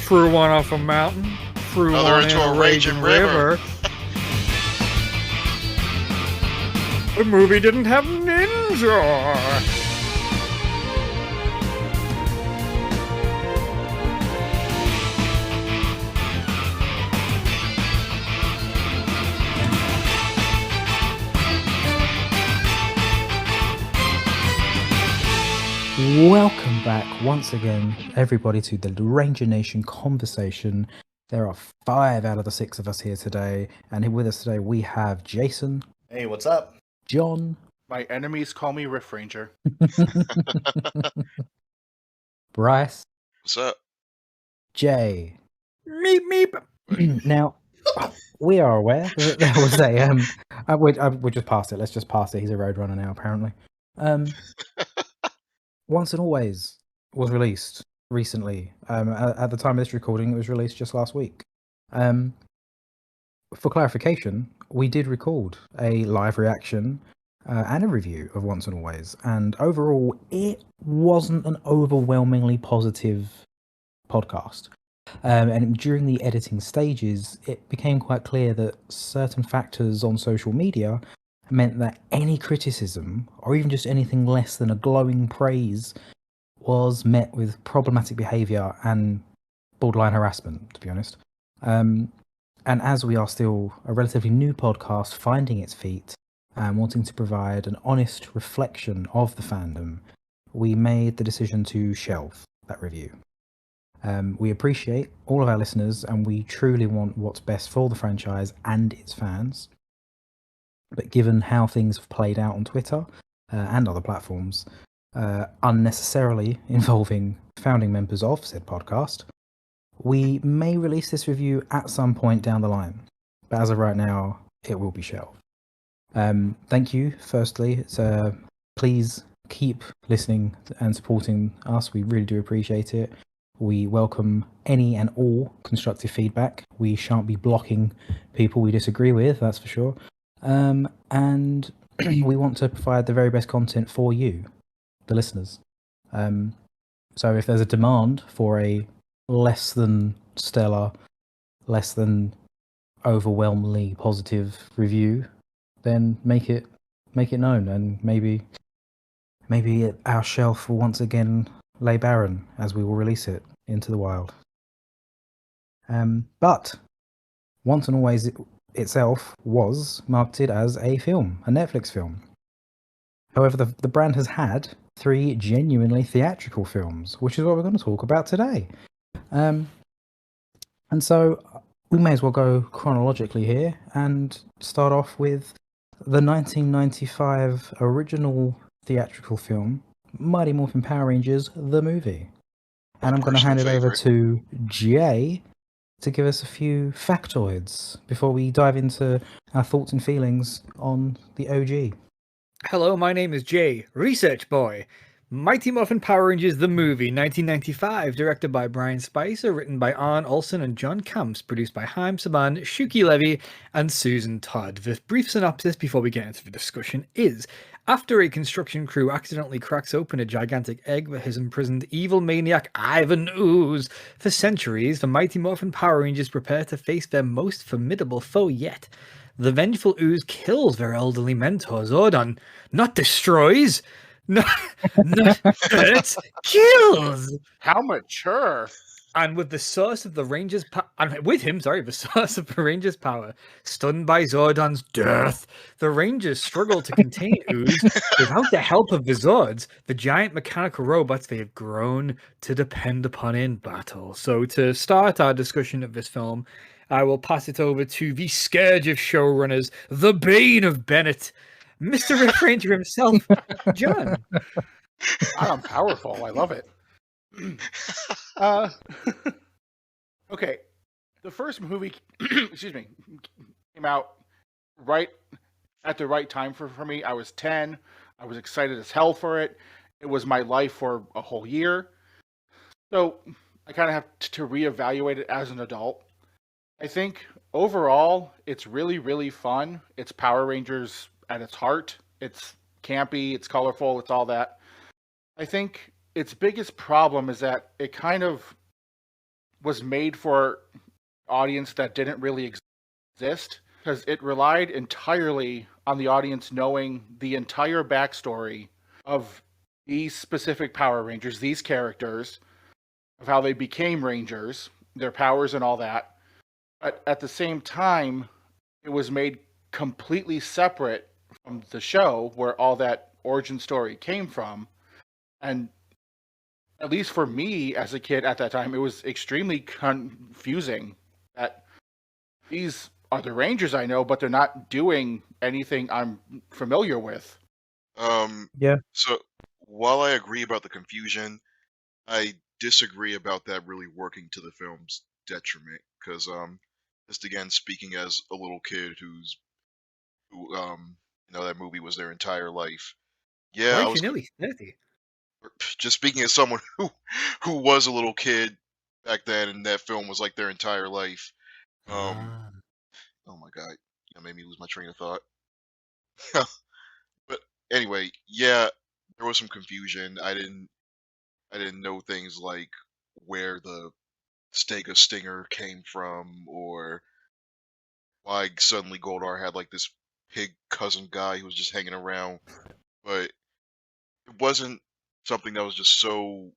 threw one off a mountain, threw one into a raging river. The movie didn't have ninja. Welcome back once again, everybody, to the Ranger Nation conversation. There are 5 out of the 6 of us here today, and with us today we have Jason. Hey, what's up? John. My enemies call me Riff Ranger. Bryce. What's up? Jay. Meep meep. Now, we are aware that there was we'll just pass it. Let's just pass it. He's a roadrunner now, apparently. Once and Always was released recently. At the time of this recording, it was released just last week. For clarification, we did record a live reaction and a review of Once and Always, and overall, it wasn't an overwhelmingly positive podcast. And during the editing stages, it became quite clear that certain factors on social media meant that any criticism, or even just anything less than a glowing praise, was met with problematic behaviour and borderline harassment, to be honest. And as we are still a relatively new podcast finding its feet and wanting to provide an honest reflection of the fandom, we made the decision to shelve that review. We appreciate all of our listeners, and we truly want what's best for the franchise and its fans. But given how things have played out on Twitter and other platforms, unnecessarily involving founding members of said podcast, we may release this review at some point down the line. But as of right now, it will be shelved. Thank you, firstly. Please keep listening and supporting us. We really do appreciate it. We welcome any and all constructive feedback. We shan't be blocking people we disagree with, that's for sure. And we want to provide the very best content for you, the listeners. So if there's a demand for a less than stellar, less than overwhelmingly positive review, then make it known, and maybe our shelf will once again lay barren as we will release it into the wild. But Once and Always itself was marketed as a film, a Netflix film. However, the brand has had 3 genuinely theatrical films, which is what we're going to talk about today. And so we may as well go chronologically here and start off with the 1995 original theatrical film, Mighty Morphin Power Rangers, the movie. And I'm going to hand it over to Jay to give us a few factoids before we dive into our thoughts and feelings on the OG. Hello, my name is Jay, Research Boy. Mighty Morphin Power Rangers the movie, 1995, directed by Brian Spicer, written by Arn Olson and John Camps, produced by Haim Saban, Shuki Levy, and Susan Todd. The brief synopsis before we get into the discussion is: after a construction crew accidentally cracks open a gigantic egg that has imprisoned evil maniac Ivan Ooze for centuries, the Mighty Morphin Power Rangers prepare to face their most formidable foe yet. The vengeful Ooze kills their elderly mentor Zordon, not destroys. Not hurts, kills. How mature! And with the source of the Rangers' the source of the Rangers' power, stunned by Zordon's death, the Rangers struggle to contain Ooze without the help of the Zords, the giant mechanical robots they have grown to depend upon in battle. So to start our discussion of this film, I will pass it over to the scourge of showrunners, the bane of Bennett, Mr. Riff Ranger himself, John. I'm powerful. I love it. Okay. The first movie, came out right at the right time for me. I was 10. I was excited as hell for it. It was my life for a whole year. So I kind of have to reevaluate it as an adult. I think overall, it's really, really fun. It's Power Rangers at its heart. It's campy, it's colorful, it's all that. I think its biggest problem is that it kind of was made for an audience that didn't really exist, because it relied entirely on the audience knowing the entire backstory of these specific Power Rangers, these characters, of how they became Rangers, their powers and all that. But at the same time, it was made completely separate from the show where all that origin story came from. And at least for me as a kid at that time, it was extremely confusing that these are the Rangers I know, but they're not doing anything I'm familiar with. Yeah. So while I agree about the confusion, I disagree about that really working to the film's detriment. Because just again speaking as a little kid who that movie was their entire life. Yeah, I Right, was you're nearly 30. just speaking as someone who was a little kid back then, and that film was like their entire life. Ah. Oh my god, that made me lose my train of thought. But anyway, yeah, there was some confusion. I didn't know things like where the Stega Stinger came from, or why suddenly Goldar had like this pig cousin guy who was just hanging around. But it wasn't something that was just so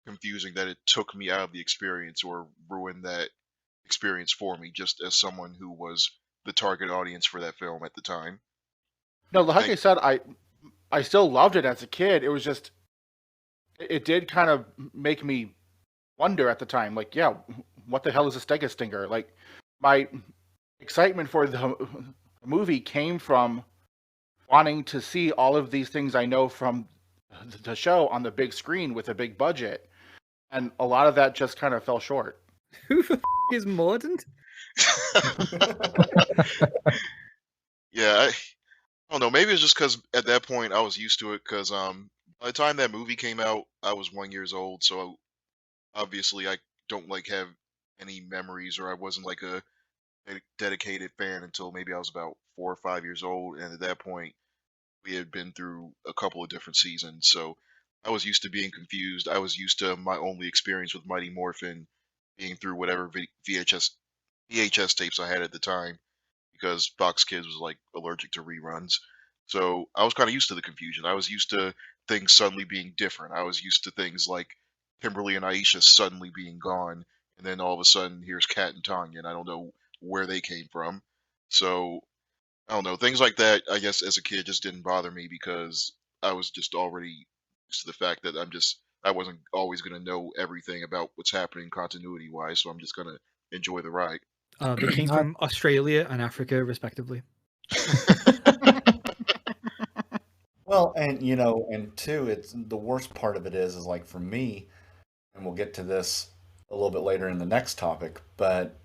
confusing that it took me out of the experience or ruined that experience for me, just as someone who was the target audience for that film at the time. No, like Thank- I said, I still loved it as a kid. It was just, it did kind of make me wonder at the time, like, yeah, what the hell is a Stega Stinger? Like, my excitement for the movie came from wanting to see all of these things I know from the show on the big screen with a big budget, and a lot of that just kind of fell short. Who the is Mordant? Yeah, I don't know. Maybe it's just because at that point I was used to it. Because by the time that movie came out, I was 1 years old. So obviously, I don't like have any memories, or I wasn't like a dedicated fan until maybe I was about 4 or 5 years old. And at that point, we had been through a couple of different seasons. So I was used to being confused. I was used to my only experience with Mighty Morphin being through whatever VHS tapes I had at the time, because Fox Kids was like allergic to reruns. So I was kind of used to the confusion. I was used to things suddenly being different. I was used to things like Kimberly and Aisha suddenly being gone, and then all of a sudden here's Kat and Tanya, and I don't know where they came from. So I don't know, things like that. I guess as a kid just didn't bother me because I was just already used to the fact that I wasn't always gonna know everything about what's happening continuity wise. So I'm just gonna enjoy the ride. They came from Australia and Africa, respectively. Well, and two, it's the worst part of it is like for me, and we'll get to this a little bit later in the next topic, but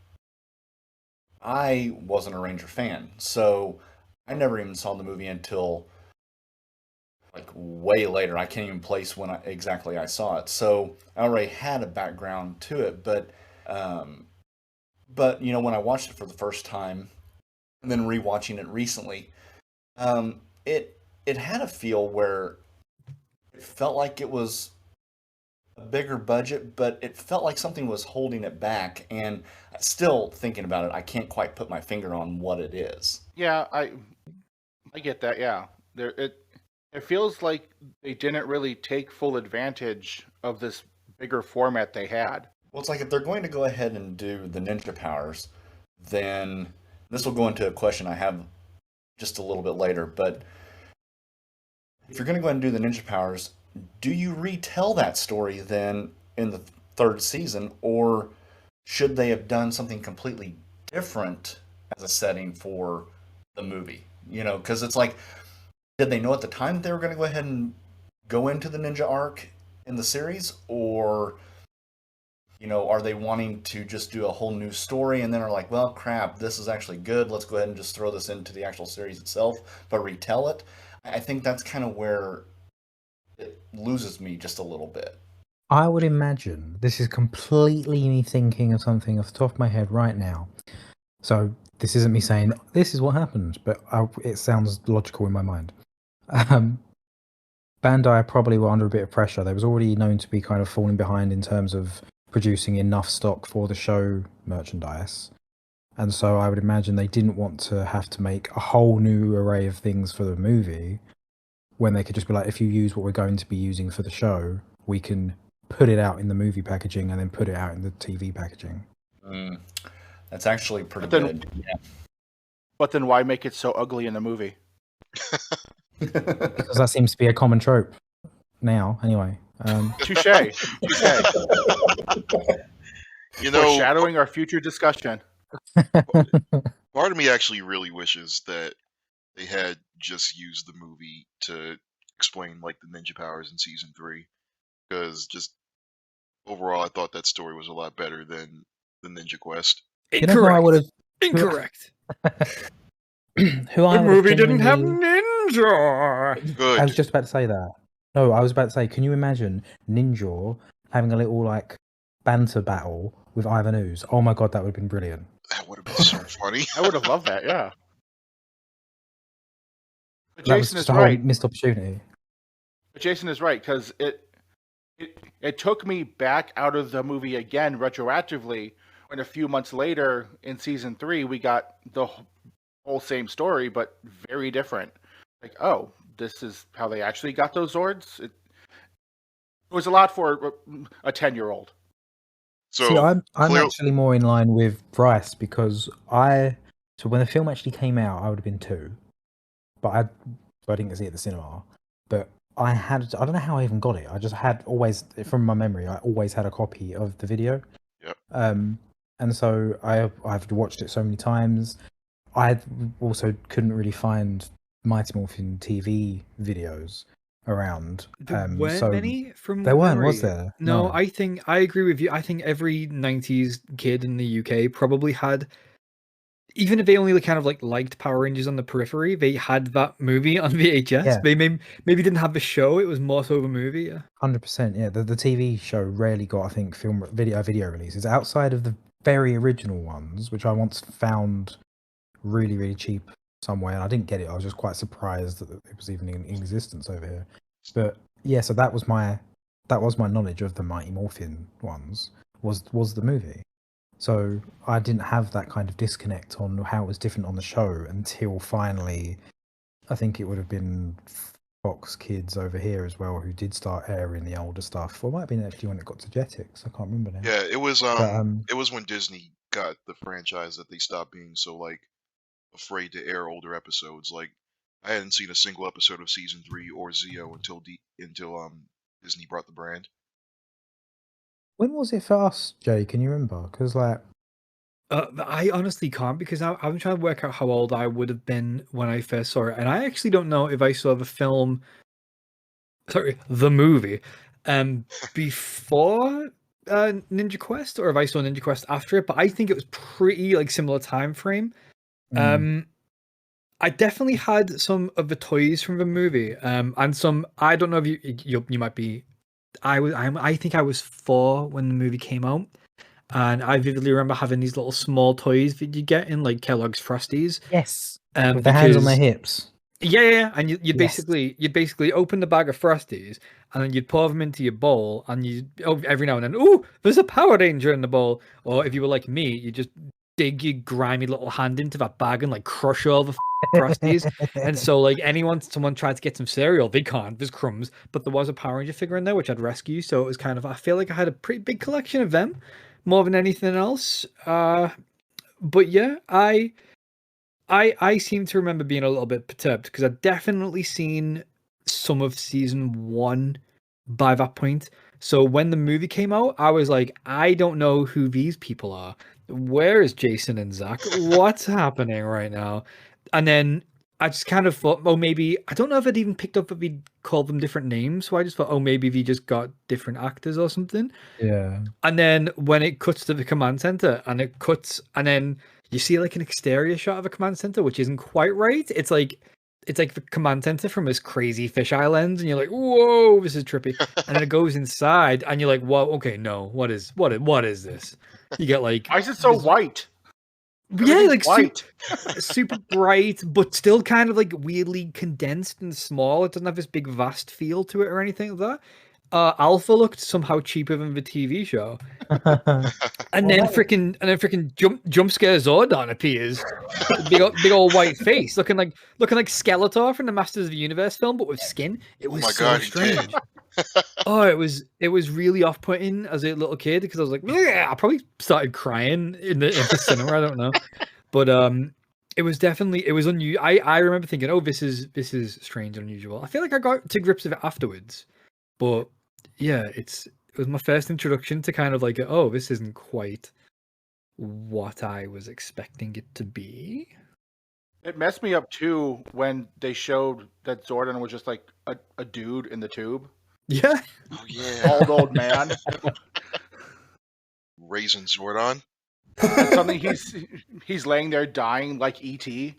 I wasn't a Ranger fan, so I never even saw the movie until like way later. I can't even place when exactly I saw it. So I already had a background to it, but when I watched it for the first time and then rewatching it recently, it had a feel where it felt like it was a bigger budget, but it felt like something was holding it back. And still thinking about it, I can't quite put my finger on what it is. Yeah, I get that. Yeah, it feels like they didn't really take full advantage of this bigger format they had. Well, it's like if they're going to go ahead and do the ninja powers, then this will go into a question I have just a little bit later. But if you're going to go ahead and do the ninja powers, do you retell that story then in the third season, or should they have done something completely different as a setting for the movie? Because it's like, did they know at the time that they were going to go ahead and go into the ninja arc in the series, or are they wanting to just do a whole new story and then are like, well, crap, this is actually good, let's go ahead and just throw this into the actual series itself, but retell it? I think that's kind of where it loses me just a little bit. I would imagine this is completely me thinking of something off the top of my head right now. So this isn't me saying this is what happened, but it sounds logical in my mind. Bandai probably were under a bit of pressure. They was already known to be kind of falling behind in terms of producing enough stock for the show merchandise. And so I would imagine they didn't want to have to make a whole new array of things for the movie when they could just be like, if you use what we're going to be using for the show, we can put it out in the movie packaging and then put it out in the TV packaging. That's actually pretty But then- good. Yeah. But then why make it so ugly in the movie? Because that seems to be a common trope now, anyway. Touche. Touche. You know, Foreshadowing our future discussion. part of me actually really wishes that they had just used the movie to explain like the ninja powers in season 3, because just overall, I thought that story was a lot better than the Ninja Quest. You know who I would have? Incorrect. Who I The would movie didn't have genuinely- ninja. Good. I was just about to say that. No, I was about to say, can you imagine Ninja having a little like banter battle with Ivan Ooze? Oh my god, that would have been brilliant. That would have been so funny. I would have loved that, yeah. But That was Jason just is a whole right. missed opportunity. But Jason is right, because it took me back out of the movie again retroactively when a few months later in season 3 we got the whole same story but very different. Like, oh, this is how they actually got those Zords? It was a lot for a 10-year-old. So See, I'm clear- actually more in line with Bryce because so when the film actually came out, I would have been 2, but I didn't see it at the cinema. But I don't know how I even got it. I just had always, from my memory, I always had a copy of the video. Yep. And so I've watched it so many times. I also couldn't really find Mighty Morphin TV videos around. There weren't so many from there weren't, memory. was there? No, I think I agree with you. I think every 90s kid in the UK probably had, even if they only kind of like liked Power Rangers on the periphery, they had that movie on VHS. Yeah. They maybe didn't have the show, it was more so of a movie, yeah. 100%, yeah. The TV show rarely got, I think, video releases outside of the very original ones, which I once found really, really cheap somewhere, and I didn't get it. I was just quite surprised that it was even in existence over here. But yeah, so that was my knowledge of the Mighty Morphin ones was the movie. So I didn't have that kind of disconnect on how it was different on the show until finally, I think it would have been Fox Kids over here as well who did start airing the older stuff. Or it might have been actually when it got to Jetix. I can't remember now. yeah, it was But, it was when Disney got the franchise that they stopped being so like afraid to air older episodes. Like I hadn't seen a single episode of season 3 or Zeo until Disney brought the brand. when was it for us, Jay? Can you remember? Because like, I honestly can't, because I'm trying to work out how old I would have been when I first saw it, and I actually don't know if I saw the movie, before Ninja Quest, or if I saw Ninja Quest after it. But I think it was pretty like similar time frame. I definitely had some of the toys from the movie, and some. I don't know if you might be. I think I was 4 when the movie came out. And I vividly remember having these little small toys that you get in like Kellogg's Frosties. yes, with their hands on their hips. Yeah, and you'd Yes. basically open the bag of Frosties, and then you'd pour them into your bowl, and every now and then, there's a Power Ranger in the bowl. Or if you were like me, you just dig your grimy little hand into that bag and like crush all the Frosties. And so like someone tried to get some cereal, they can't. There's crumbs, but there was a Power Ranger figure in there which I'd rescue. So it was kind of, I feel like I had a pretty big collection of them, more than anything else. But yeah, I seem to remember being a little bit perturbed because I'd definitely seen some of season 1 by that point. So when the movie came out, I was like, I don't know who these people are. Where is Jason and Zach? What's happening right now? And then I just kind of thought, maybe, I don't know if I'd even picked up that we called them different names. So I just thought, maybe we just got different actors or something. Yeah. And then when it cuts to the command center and then you see like an exterior shot of a command center, which isn't quite right. It's like the command center from this crazy fisheye lens, and you're like, whoa, this is trippy. And then it goes inside, and you're like, whoa, okay, no, what is this? You get like, Why is it so white? yeah, like white. super bright, but still kind of like weirdly condensed and small. It doesn't have this big vast feel to it or anything like that. Alpha looked somehow cheaper than the TV show. And then freaking jump scare Zordon appears, big old white face, looking like Skeletor from the Masters of the Universe film, but with skin. It was my so God, he did. strange. Oh, it was really off-putting as a little kid because I was like, yeah, I probably started crying in the cinema. I don't know, but it was unusual. I remember thinking, oh, this is strange and unusual. I feel like I got to grips with it afterwards, but yeah, it was my first introduction to kind of like, oh, this isn't quite what I was expecting it to be. It messed me up too when they showed that Zordon was just like a dude in the tube. Yeah. Oh yeah. Bald old man. Raisin Zordon. And suddenly he's laying there dying like E.T.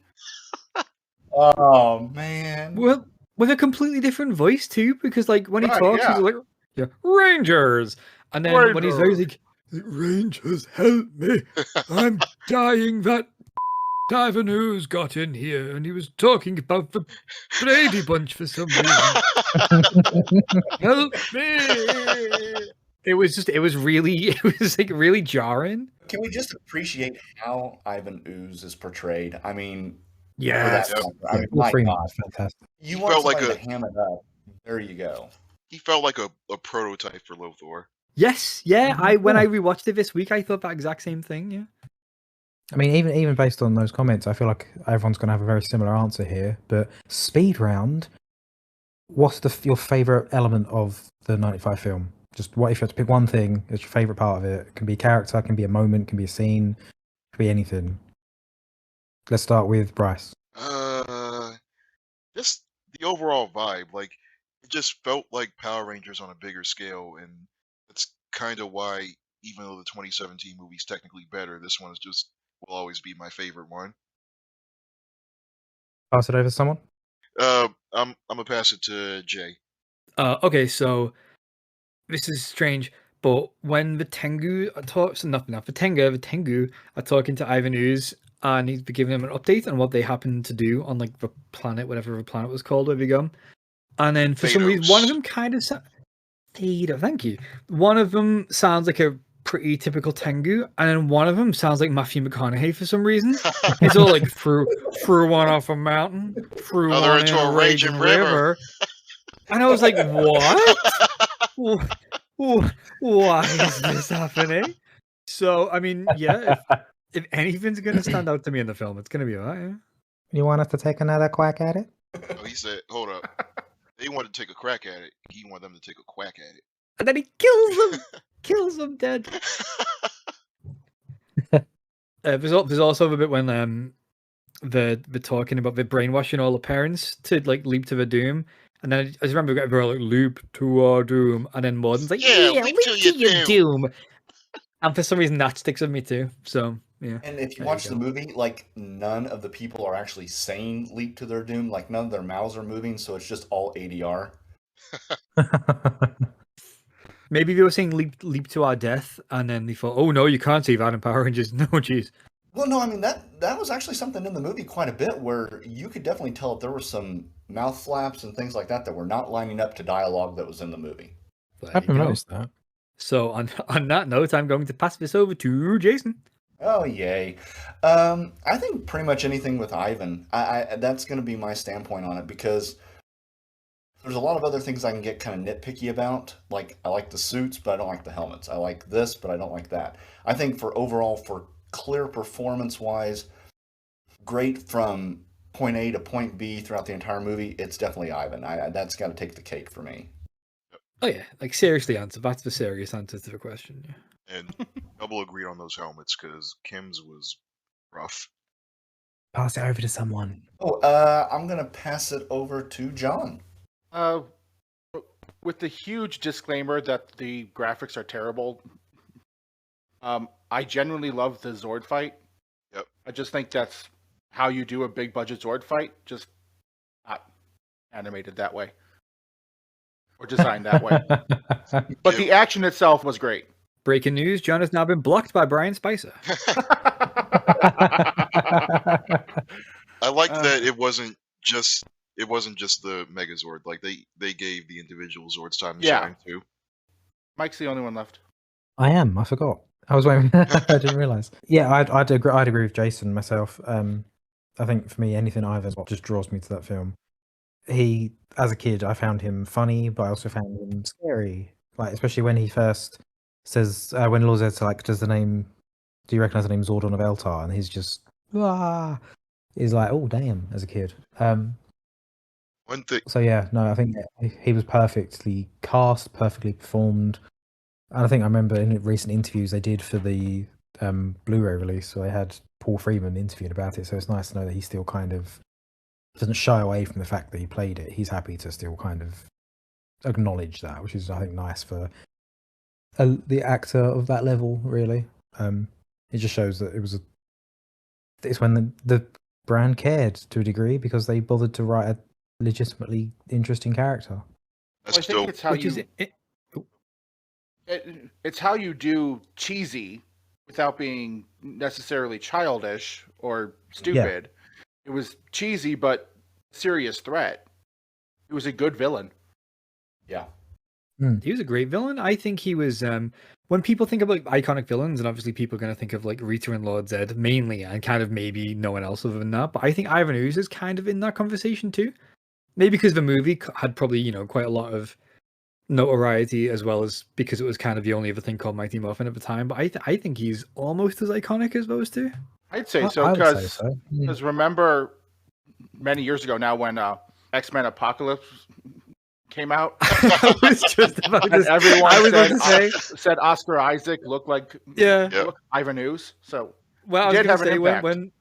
Oh man. Well, with a completely different voice too, because like when he Right, talks, yeah. he's like, yeah, Rangers. And then when he's very like, Rangers, help me. I'm dying. That Avenues got in here and he was talking about the Brady Bunch for some reason. Help me. It was really jarring. Can we just appreciate how Ivan Ooze is portrayed? I mean, Yes. I mean, Paul my Freeman God. was fantastic. You He want felt like somebody to ham it up. There you go. He felt like a prototype for Lothor. Yes, yeah. Mhm. When I rewatched it this week, I thought that exact same thing. Yeah. I mean, even based on those comments, I feel like everyone's going to have a very similar answer here. But speed round, what's your favorite element of the '95 film? Just what if you had to pick one thing as your favorite part of it? It can be a character, it can be a moment, it can be a scene, it can be anything. Let's start with Bryce. Just the overall vibe. Like, it just felt like Power Rangers on a bigger scale, and that's kind of why, even though the 2017 movie's technically better, this one will always be my favorite one. Pass it over to someone. I'm gonna pass it to Jay. Okay, so this is strange, but when the Tengu talks, the Tengu are talking to Ivan Ooze, and he's giving them an update on what they happen to do on like the planet, whatever the planet was called, where they go. And then for some reason, one of them kind of thank you. One of them sounds like a pretty typical Tengu, and then one of them sounds like Matthew McConaughey for some reason. It's all like through one off a mountain, through Other one into in a raging river. And I was like, what? Why is this happening? So, I mean, yeah, if anything's going to stand out to me in the film, it's going to be that, yeah. You want us to take another quack at it? Oh, he said, hold up. They wanted to take a crack at it. He wanted them to take a quack at it. And then he kills them dead. There's also a bit when they're talking about the brainwashing all the parents to like leap to the doom. And then I just remember getting like, leap to our doom. And then Morden's like, yeah, leap to your doom. And for some reason, that sticks with me too. So, yeah. And if you watch the movie, like, none of the people are actually saying leap to their doom. Like, none of their mouths are moving, so it's just all ADR. Maybe they were saying leap to our death, and then they thought, oh no, you can't say that in Power Rangers. No, jeez. Well, no, I mean, that was actually something in the movie quite a bit where you could definitely tell if there were some mouth flaps and things like that were not lining up to dialogue that was in the movie. I haven't noticed that. So on that note, I'm going to pass this over to Jason. Oh, yay. I think pretty much anything with Ivan, I that's going to be my standpoint on it, because there's a lot of other things I can get kind of nitpicky about. Like, I like the suits, but I don't like the helmets. I like this, but I don't like that. I think for clear performance-wise, great from point A to point B throughout the entire movie, it's definitely Ivan. That's got to take the cake for me. Oh yeah, like seriously answer. That's the serious answer to the question. Yeah. And double agreed on those helmets because Kim's was rough. Pass it over to someone. Oh, I'm going to pass it over to John. With the huge disclaimer that the graphics are terrible, I genuinely love the Zord fight. Yep. I just think that's how you do a big budget Zord fight, just not animated that way. Or designed that way. But the action itself was great. Breaking news, John has now been blocked by Brian Spicer. I like that it wasn't just it wasn't just the Megazord. Like they gave the individual Zords time to Yeah. shine too. Mike's the only one left. I am. I forgot. I was waiting. I didn't realize. Yeah, I'd agree with Jason myself. I think for me, anything Ivan's just draws me to that film. He, as a kid, I found him funny, but I also found him scary. Like, especially when he first says, when Lord Zed's like, do you recognize the name Zordon of Eltar? And he's just, ah, he's like, oh, damn, as a kid. One thing, So yeah, no, I think he was perfectly cast, perfectly performed. And I think I remember in recent interviews they did for the Blu-ray release, so they had Paul Freeman interviewing about it. So it's nice to know that he still kind of doesn't shy away from the fact that he played it. He's happy to still kind of acknowledge that, which is, I think, nice for the actor of that level. Really, it just shows that it's when the brand cared to a degree because they bothered to write a legitimately interesting character. that's I still think it's how it's how you do cheesy without being necessarily childish or stupid. It was cheesy but serious threat. He was a good villain. Yeah. He was a great villain. I think he was. When people think about iconic villains, and obviously people are going to think of like Rita and Lord Zed mainly, and kind of maybe no one else other than that. But I think Ivan Ooze is kind of in that conversation too. Maybe because the movie had probably quite a lot of notoriety, as well as because it was kind of the only other thing called Mighty Morphin at the time. But I think he's almost as iconic as those two. I'd say so I would say because so. Yeah. remember many years ago now when X-Men Apocalypse came out, I was just about and to. everyone I was said, about to say. said Oscar Isaac looked like Yeah. looked Ivan Ooze. So Well, I He was did going have to an say impact. when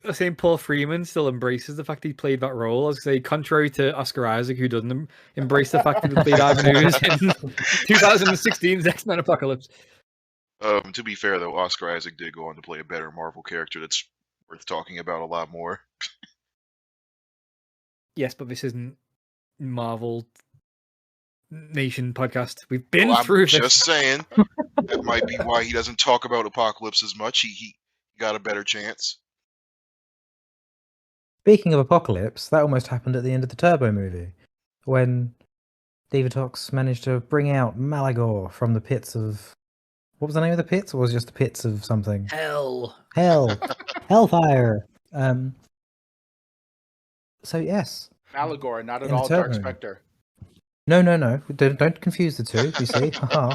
I was saying Paul Freeman still embraces the fact he played that role. I was going to say, contrary to Oscar Isaac, who doesn't embrace the fact that he played Ivan Ooze in 2016's X-Men Apocalypse. to be fair though, Oscar Isaac did go on to play a better Marvel character that's worth talking about a lot more. Yes, but this isn't Marvel Nation podcast. We've been Well, I'm through this. just saying that might be why he doesn't talk about Apocalypse as much. He got a better chance. Speaking of Apocalypse, that almost happened at the end of the Turbo movie, when Divatox managed to bring out Malagor from the pits of... What was the name of the pits? Or was it just the pits of something? Hell. Hellfire! So yes. Malagor, not at In the all Dark Turbo. Spectre. No. Don't confuse the two, you see.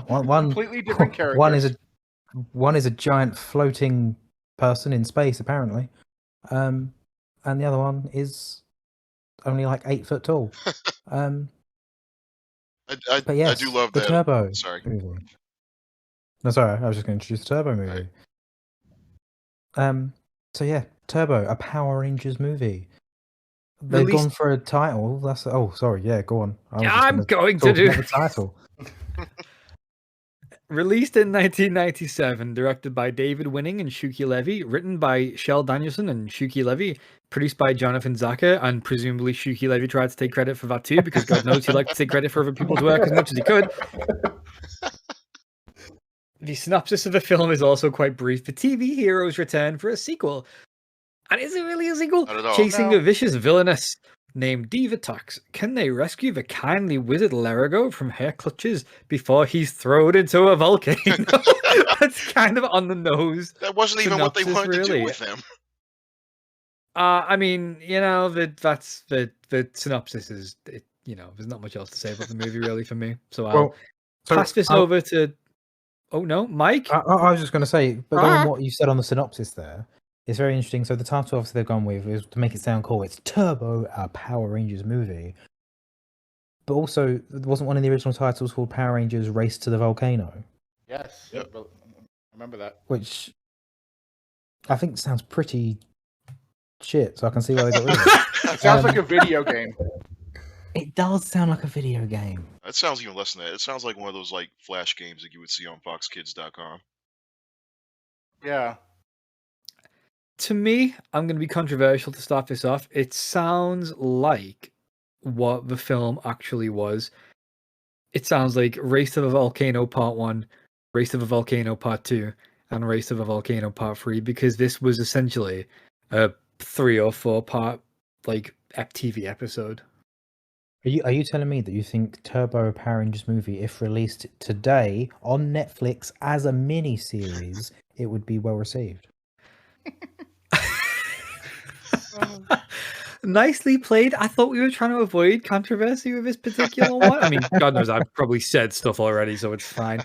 One Completely different characters. One is a giant floating person in space, apparently. And the other one is only like 8 foot tall. I But yes, do love the that. Turbo Sorry. movie. No, sorry, I was just going to introduce the Turbo movie. So yeah, Turbo, a Power Rangers movie. They've Released- gone for a title. That's sorry, yeah, go on. I was just I'm gonna going to talk do about the title. Released in 1997, directed by David Winning and Shuki Levy, written by Shel Danielson and Shuki Levy, produced by Jonathan Zaka, and presumably Shuki Levy tried to take credit for that too, because God knows he liked to take credit for other people's work as much as he could. The synopsis of the film is also quite brief. The TV heroes return for a sequel. And is it really a sequel? Not at all. Chasing No. a vicious villainess named Divatox. Can they rescue the kindly wizard Lerigo from her clutches before he's thrown into a volcano? That's kind of on the nose. That wasn't even what they Synopsis, wanted to do really. with them. I mean, that's the synopsis is, there's not much else to say about the movie really for me. So I'll pass this over to. Oh no, Mike. I was just going to say, but on what you said on the synopsis there, it's very interesting. So the title obviously they've gone with is to make it sound cool. It's Turbo, a Power Rangers movie. But also, wasn't one of the original titles called Power Rangers Race to the Volcano? Yes. Yep. I remember that. Which I think sounds pretty shit, so I can see why they got rid of it. It sounds like a video game. It does sound like a video game. That sounds even less than that. It sounds like one of those like flash games that you would see on foxkids.com. Yeah. To me, I'm going to be controversial to start this off. It sounds like what the film actually was. It sounds like Race to the Volcano Part 1, Race to the Volcano Part 2, and Race to the Volcano Part 3, because this was essentially a 3 or 4 part like FTV episode Are you telling me that you think Turbo Power Rangers movie, if released today on Netflix as a mini series, it would be well received? Nicely played. I thought we were trying to avoid controversy with this particular one. I mean, God knows I've probably said stuff already, so it's fine.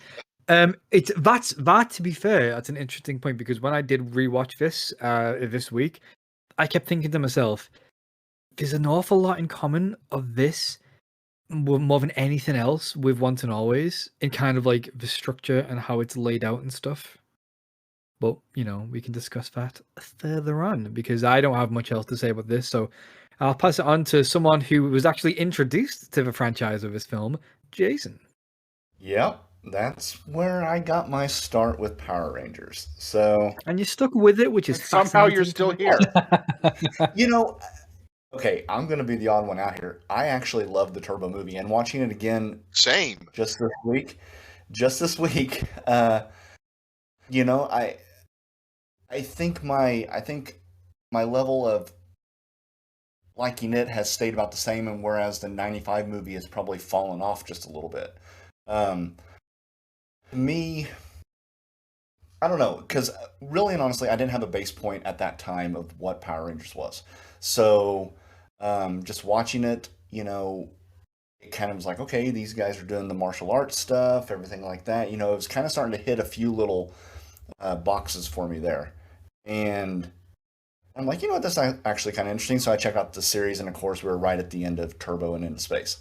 It's that to be fair, that's an interesting point because when I did rewatch this week, I kept thinking to myself, there's an awful lot in common of this more than anything else with Once and Always in kind of like the structure and how it's laid out and stuff. But, we can discuss that further on because I don't have much else to say about this. So I'll pass it on to someone who was actually introduced to the franchise of this film, Jason. Yep, that's where I got my start with Power Rangers. So, And you stuck with it, which is And somehow you're fascinating to still me. here. you know, okay, I'm going to be the odd one out here. I actually love the Turbo movie, and watching it again Same. just this week, I think my level of liking it has stayed about the same, and whereas the '95 movie has probably fallen off just a little bit. To me, I don't know, because really and honestly, I didn't have a base point at that time of what Power Rangers was. So, just watching it, it kind of was like, okay, these guys are doing the martial arts stuff, everything like that. It was kind of starting to hit a few little boxes for me there. And I'm like, you know what, that's actually kind of interesting. So I check out the series, and of course, we were right at the end of Turbo and Into Space.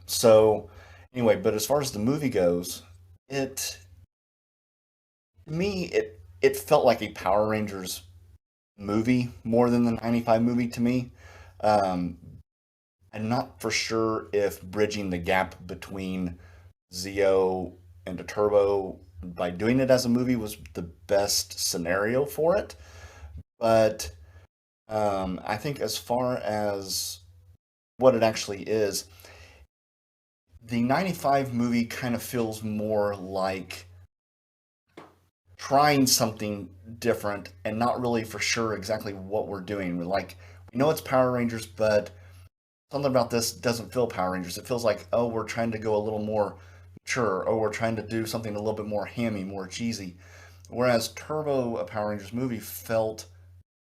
So anyway, but as far as the movie goes, to me, it felt like a Power Rangers movie more than the '95 movie to me. Um, I'm not for sure if bridging the gap between Zeo and the Turbo by doing it as a movie was the best scenario for it. But I think as far as what it actually is, the '95 movie kind of feels more like trying something different and not really for sure exactly what we're doing. We know it's Power Rangers, but something about this doesn't feel Power Rangers. It feels like, oh, we're trying to go a little more mature, or we're trying to do something a little bit more hammy, more cheesy. Whereas Turbo, a Power Rangers movie, felt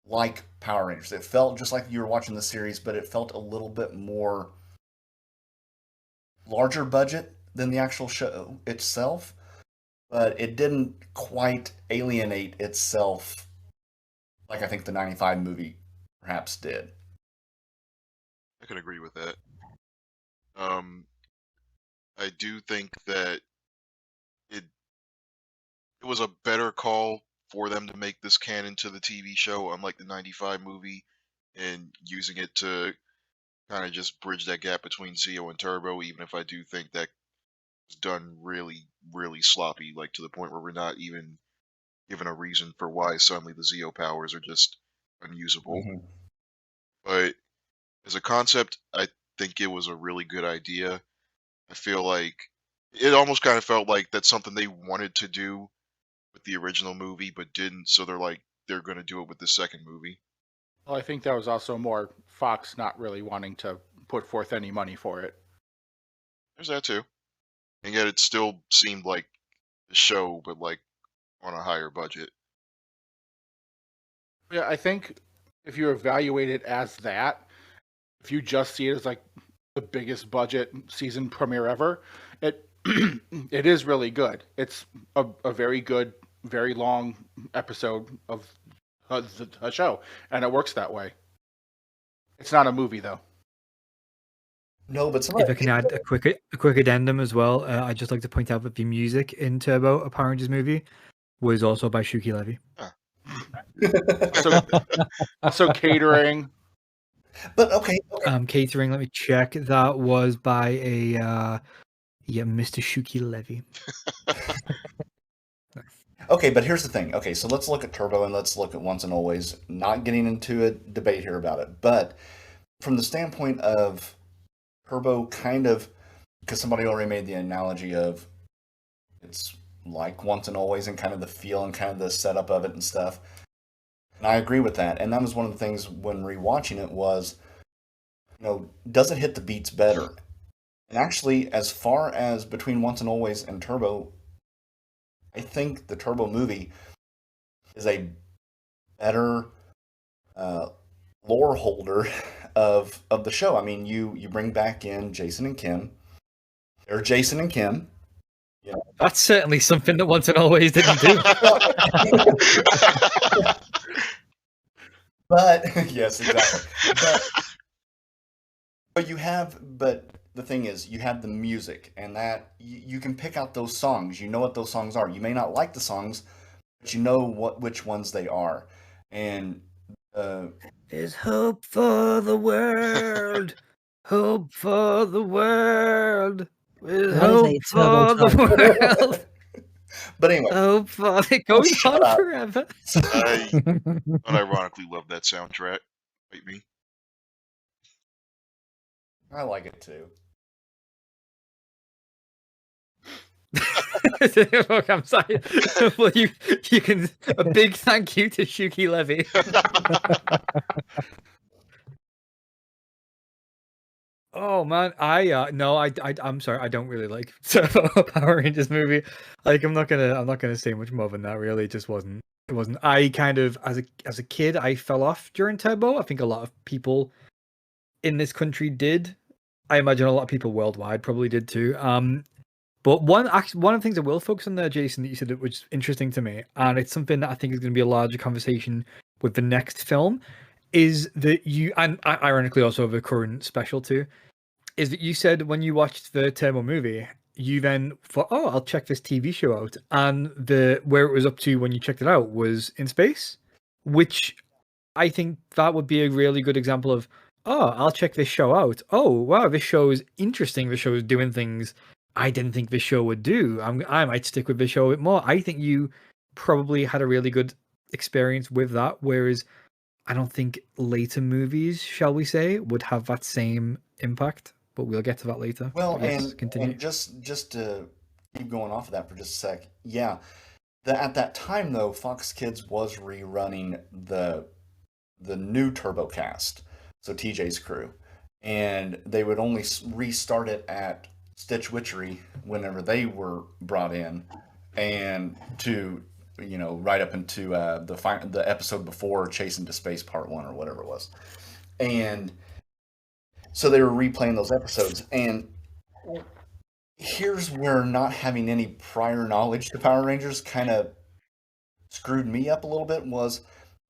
like Power Rangers. It felt just like you were watching the series, but it felt a little bit more larger budget than the actual show itself. But it didn't quite alienate itself like I think the '95 movie perhaps did. I can agree with that. I do think that it it was a better call for them to make this canon to the TV show, unlike the '95 movie, and using it to kind of just bridge that gap between Zeo and Turbo. Even if I do think that was done really, really sloppy, like to the point where we're not even given a reason for why suddenly the Zeo powers are just unusable. Mm-hmm. But as a concept, I think it was a really good idea. I feel like it almost kind of felt like that's something they wanted to do with the original movie, but didn't. So they're going to do it with the second movie. Well, I think that was also more Fox not really wanting to put forth any money for it. There's that too, and yet it still seemed like the show, but like on a higher budget. Yeah, I think if you evaluate it as that, if you just see it as like the biggest budget season premiere ever, it it is really good. It's a very good, very long episode of a show, and it works that way. It's not a movie though. No, but If I can add a quick addendum as well, I'd just like to point out that the music in Turbo, a Power Rangers movie, was also by Shuki Levy. So catering. But okay. Catering, let me check. That was by a Mr. Shuki Levy. Okay, but here's the thing. Okay, so let's look at Turbo and let's look at Once and Always. Not getting into a debate here about it, but from the standpoint of Turbo, kind of, because somebody already made the analogy of it's like Once and Always and kind of the feel and kind of the setup of it and stuff. And I agree with that. And that was one of the things when rewatching it was, does it hit the beats better? And actually, as far as between Once and Always and Turbo, I think the Turbo movie is a better lore holder of the show. I mean, you bring back in Jason and Kim. They're Jason and Kim. Yeah. That's certainly something that Once and Always didn't do. But yes, exactly. But the thing is, you have the music, and that you can pick out those songs. You know what those songs are. You may not like the songs, but you know which ones they are. And There's hope for the world. Hope for the world. There's hope for the world. But anyway, hope for it goes shut on up. forever. I unironically love that soundtrack. Fight me. I like it too. Look, I'm sorry. Well, you can a big thank you to Shuki Levy. Oh man, I'm sorry, I don't really like Power Rangers movie. Like, I'm not gonna say much more than that. Really, it just wasn't. It wasn't. I kind of, as a kid, I fell off during Turbo. I think a lot of people in this country did. I imagine a lot of people worldwide probably did too. But one of the things I will focus on there, Jason, that you said that was interesting to me, and it's something that I think is going to be a larger conversation with the next film, is that you, and ironically also the current special too, is that you said when you watched the Turbo movie, you then thought, oh, I'll check this TV show out, and where it was up to when you checked it out was in space, which I think that would be a really good example of, oh, I'll check this show out. Oh, wow, this show is interesting. The show is doing things I didn't think this show would do. I might stick with this show a bit more. I think you probably had a really good experience with that, whereas I don't think later movies, shall we say, would have that same impact. But we'll get to that later. Well, continue. And just to keep going off of that for just a sec, yeah. At that time, though, Fox Kids was rerunning the new TurboCast, so TJ's crew, and they would only restart it at Stitch Witchery whenever they were brought in, and to right up into the episode before Chase into Space Part 1 or whatever it was, and so they were replaying those episodes. And here's where not having any prior knowledge to Power Rangers kind of screwed me up a little bit. Was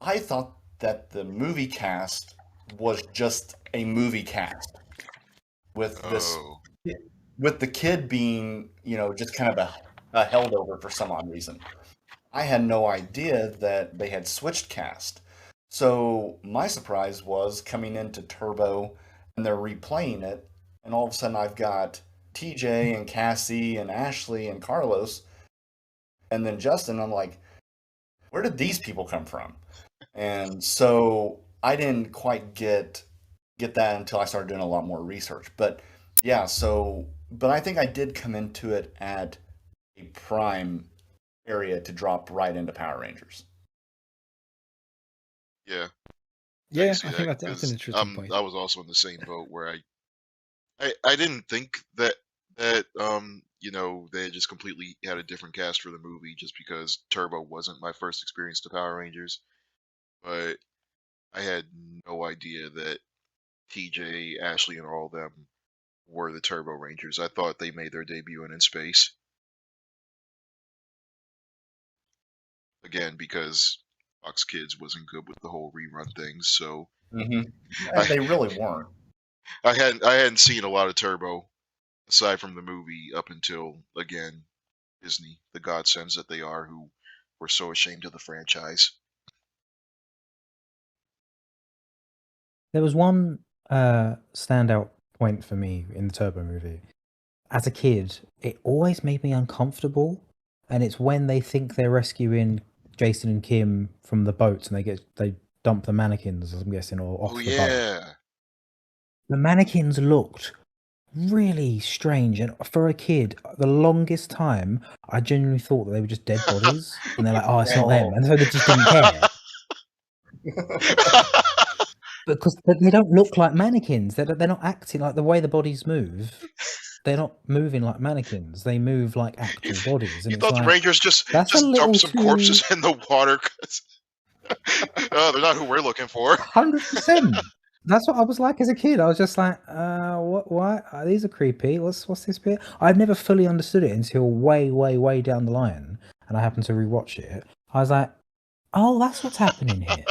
I thought that the movie cast was just a movie cast with this. With the kid being, just kind of a held over for some odd reason. I had no idea that they had switched cast. So my surprise was coming into Turbo and they're replaying it, and all of a sudden I've got TJ and Cassie and Ashley and Carlos and then Justin. I'm like, where did these people come from? And so I didn't quite get that until I started doing a lot more research. But yeah, but I think I did come into it at a prime area to drop right into Power Rangers. Yeah. Yeah, I think that's an interesting point. I was also in the same boat where I didn't think that they just completely had a different cast for the movie just because Turbo wasn't my first experience to Power Rangers. But I had no idea that TJ, Ashley, and all of them were the Turbo Rangers. I thought they made their debut in Space. Again, because Fox Kids wasn't good with the whole rerun things, so they really weren't. I hadn't seen a lot of Turbo aside from the movie up until, again, Disney, the godsends that they are, who were so ashamed of the franchise. There was one standout point for me in the Turbo movie. As a kid, it always made me uncomfortable, and it's when they think they're rescuing Jason and Kim from the boats and they dump the mannequins, I'm guessing, or off the boat. The mannequins looked really strange, and for a kid, the longest time I genuinely thought that they were just dead bodies, and they're like, oh, it's not them, and so they just didn't care. Because they don't look like mannequins. They're not acting like the way the bodies move. they're not moving like mannequins. They move like actual bodies, and You it's thought the like Rangers just that's a little dump some too corpses in the water? 'Cause oh, they're not who we're looking for. 100%. That's what I was like as a kid. I was just like, what? Why? These are creepy. What's this bit? I've never fully understood it until way, way, way down the line, and I happened to rewatch it. I was like, oh, that's what's happening here.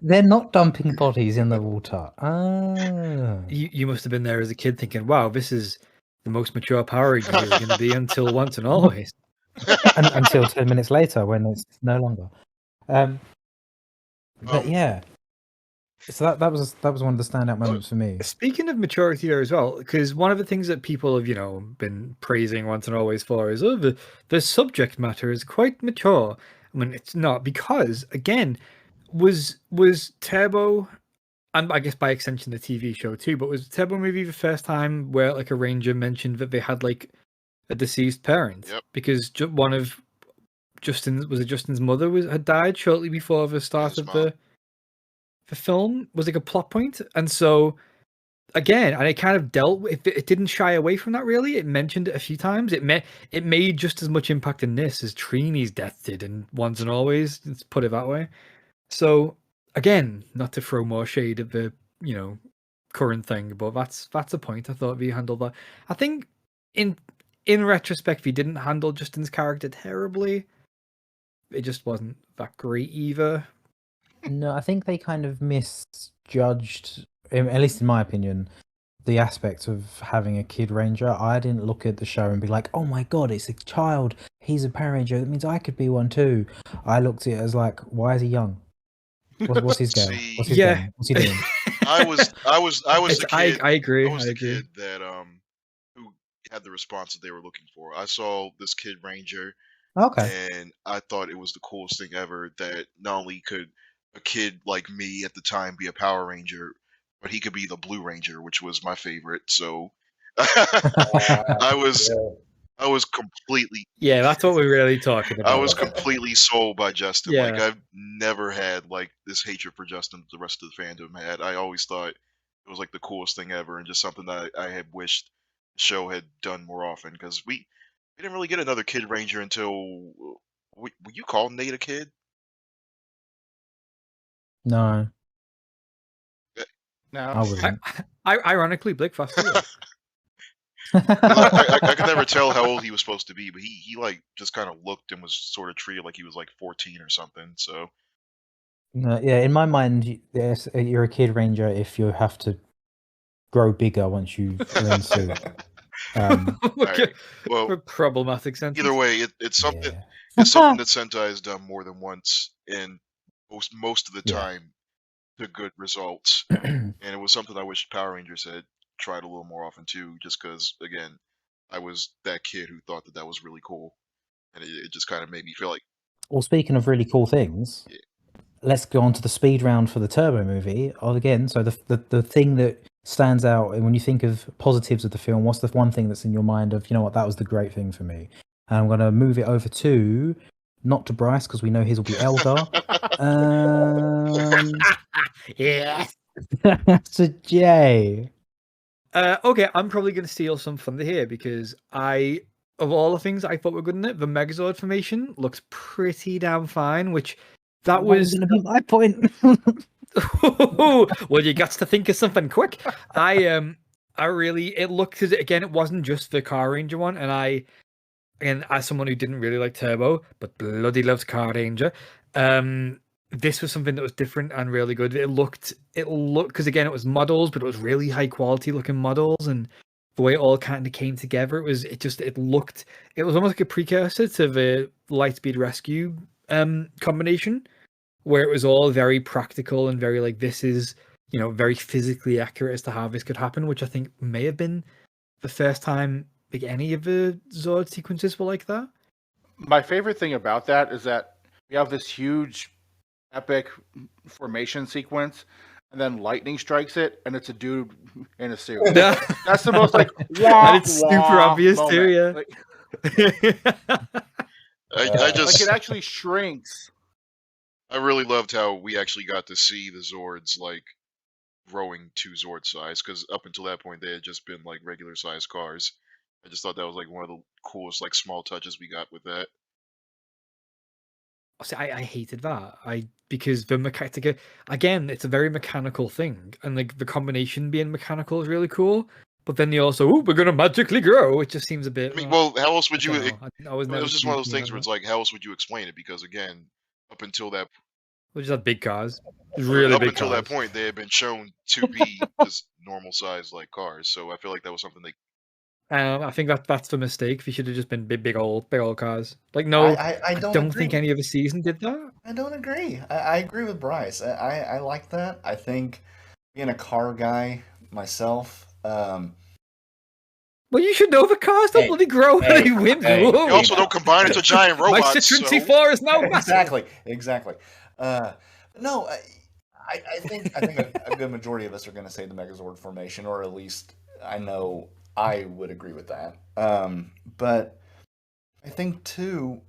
They're not dumping bodies in the water. Ah. You must have been there as a kid thinking, wow, this is the most mature Power Rangers is going to be until Once and Always. Until 10 minutes later when it's no longer. But yeah. So that was one of the standout moments for me. Speaking of maturity there as well, because one of the things that people have, been praising Once and Always for is, the subject matter is quite mature. I mean, it's not, because, again, was Turbo, and I guess by extension the TV show too, but was Turbo movie the first time where, like, a ranger mentioned that they had, like, a deceased parent? Yep. Because one of Justin's mother had died shortly before the start of the film, was like a plot point, and so again, and it kind of it didn't shy away from that really. It mentioned it a few times. It made just as much impact in this as Trini's death did in Once and Always. Let's put it that way. So again, not to throw more shade at the current thing, but that's a point. I thought we handled that. I think in retrospect, we didn't handle Justin's character terribly. It just wasn't that great either. No, I think they kind of misjudged, at least in my opinion, the aspect of having a kid ranger. I didn't look at the show and be like, oh my god, it's a child, he's a Power Ranger, that means I could be one too. I looked at it as like, why is he young? What's his game? What's his game? What's he doing? I was the kid. I agree. I was the kid that who had the response that they were looking for. I saw this kid ranger, Okay. and I thought it was the coolest thing ever. That not only could a kid like me at the time be a Power Ranger, but he could be the Blue Ranger, which was my favorite. So I was completely that's what we're really talking about. I was completely sold by Justin. Yeah. Like, I've never had like this hatred for Justin that the rest of the fandom had. I always thought it was like the coolest thing ever, and just something that I had wished the show had done more often, because we didn't really get another Kid Ranger until were you call Nate a kid? No, No. I wasn't. Ironically, Blake Foster was. I could never tell how old he was supposed to be, but he like just kind of looked and was sort of treated like he was like 14 or something. So No, yeah, in my mind, yes, you're a kid ranger if you have to grow bigger once you are in suit. Alright, well, For problematic sense. either way, it's something Yeah. it's something that Sentai has done more than once, and most of the Yeah. time to good results. And it was something I wish Power Rangers had tried a little more often too, just because again, I was that kid who thought that was really cool, and it just kind of made me feel like Well, speaking of really cool things, Yeah. let's go on to the speed round for the Turbo movie. Again, so the thing that stands out when you think of positives of the film, what's the one thing that's in your mind of, you know what, that was the great thing for me? And I'm going to move it over to, not to Bryce, because we know his will be Eldar. Yes. To Jay. Okay, I'm probably going to steal some thunder here, because of all the things I thought were good in it, the Megazord formation looks pretty damn fine, which that was going to be my point. well, you got to think of something quick. It looked, because again, it wasn't just the Car Ranger one, and again, as someone who didn't really like Turbo but bloody loves Car Ranger, this was something that was different and really good. It looked because again, it was models, but it was really high quality looking models, and the way it all kind of came together, it was almost like a precursor to the Lightspeed Rescue combination, where it was all very practical and very like, this is very physically accurate as to how this could happen, which I think may have been the first time like any of the Zord sequences were like that. My favorite thing about that is that we have this huge epic formation sequence, and then lightning strikes it, and it's a dude in a suit. That's the most like and it's super obvious moment. too. Yeah, I just like, it actually shrinks. I really loved how we actually got to see the Zords like growing to Zord size, because up until that point they had just been like regular sized cars. I just thought that was like one of the coolest like small touches we got with that. See, I hated that. Because the mechanic again, it's a very mechanical thing, and like the combination being mechanical is really cool. But then they also, we're gonna magically grow. It just seems a bit. I mean, well, how else would I you? don't know. I was It never was just too one of those keen things on where it's that. like, how else would you explain it? Because again, up until that We just had big cars, really big until cars. that point, they had been shown to be just normal size like cars. So I feel like that was something they. I think that's the mistake. They should have just been big old cars. Like no, I don't think agree. any other season did that. I don't agree. I agree with Bryce. I like that. I think being a car guy myself, Well, you should know the cars don't Hey, bloody grow when hey, they win. hey. You Whoa. also don't combine into giant My robots. Citroen So. C4 is now massive. Exactly. No, I think a good majority of us are going to say the Megazord formation, or at least I know I would agree with that. But I think too,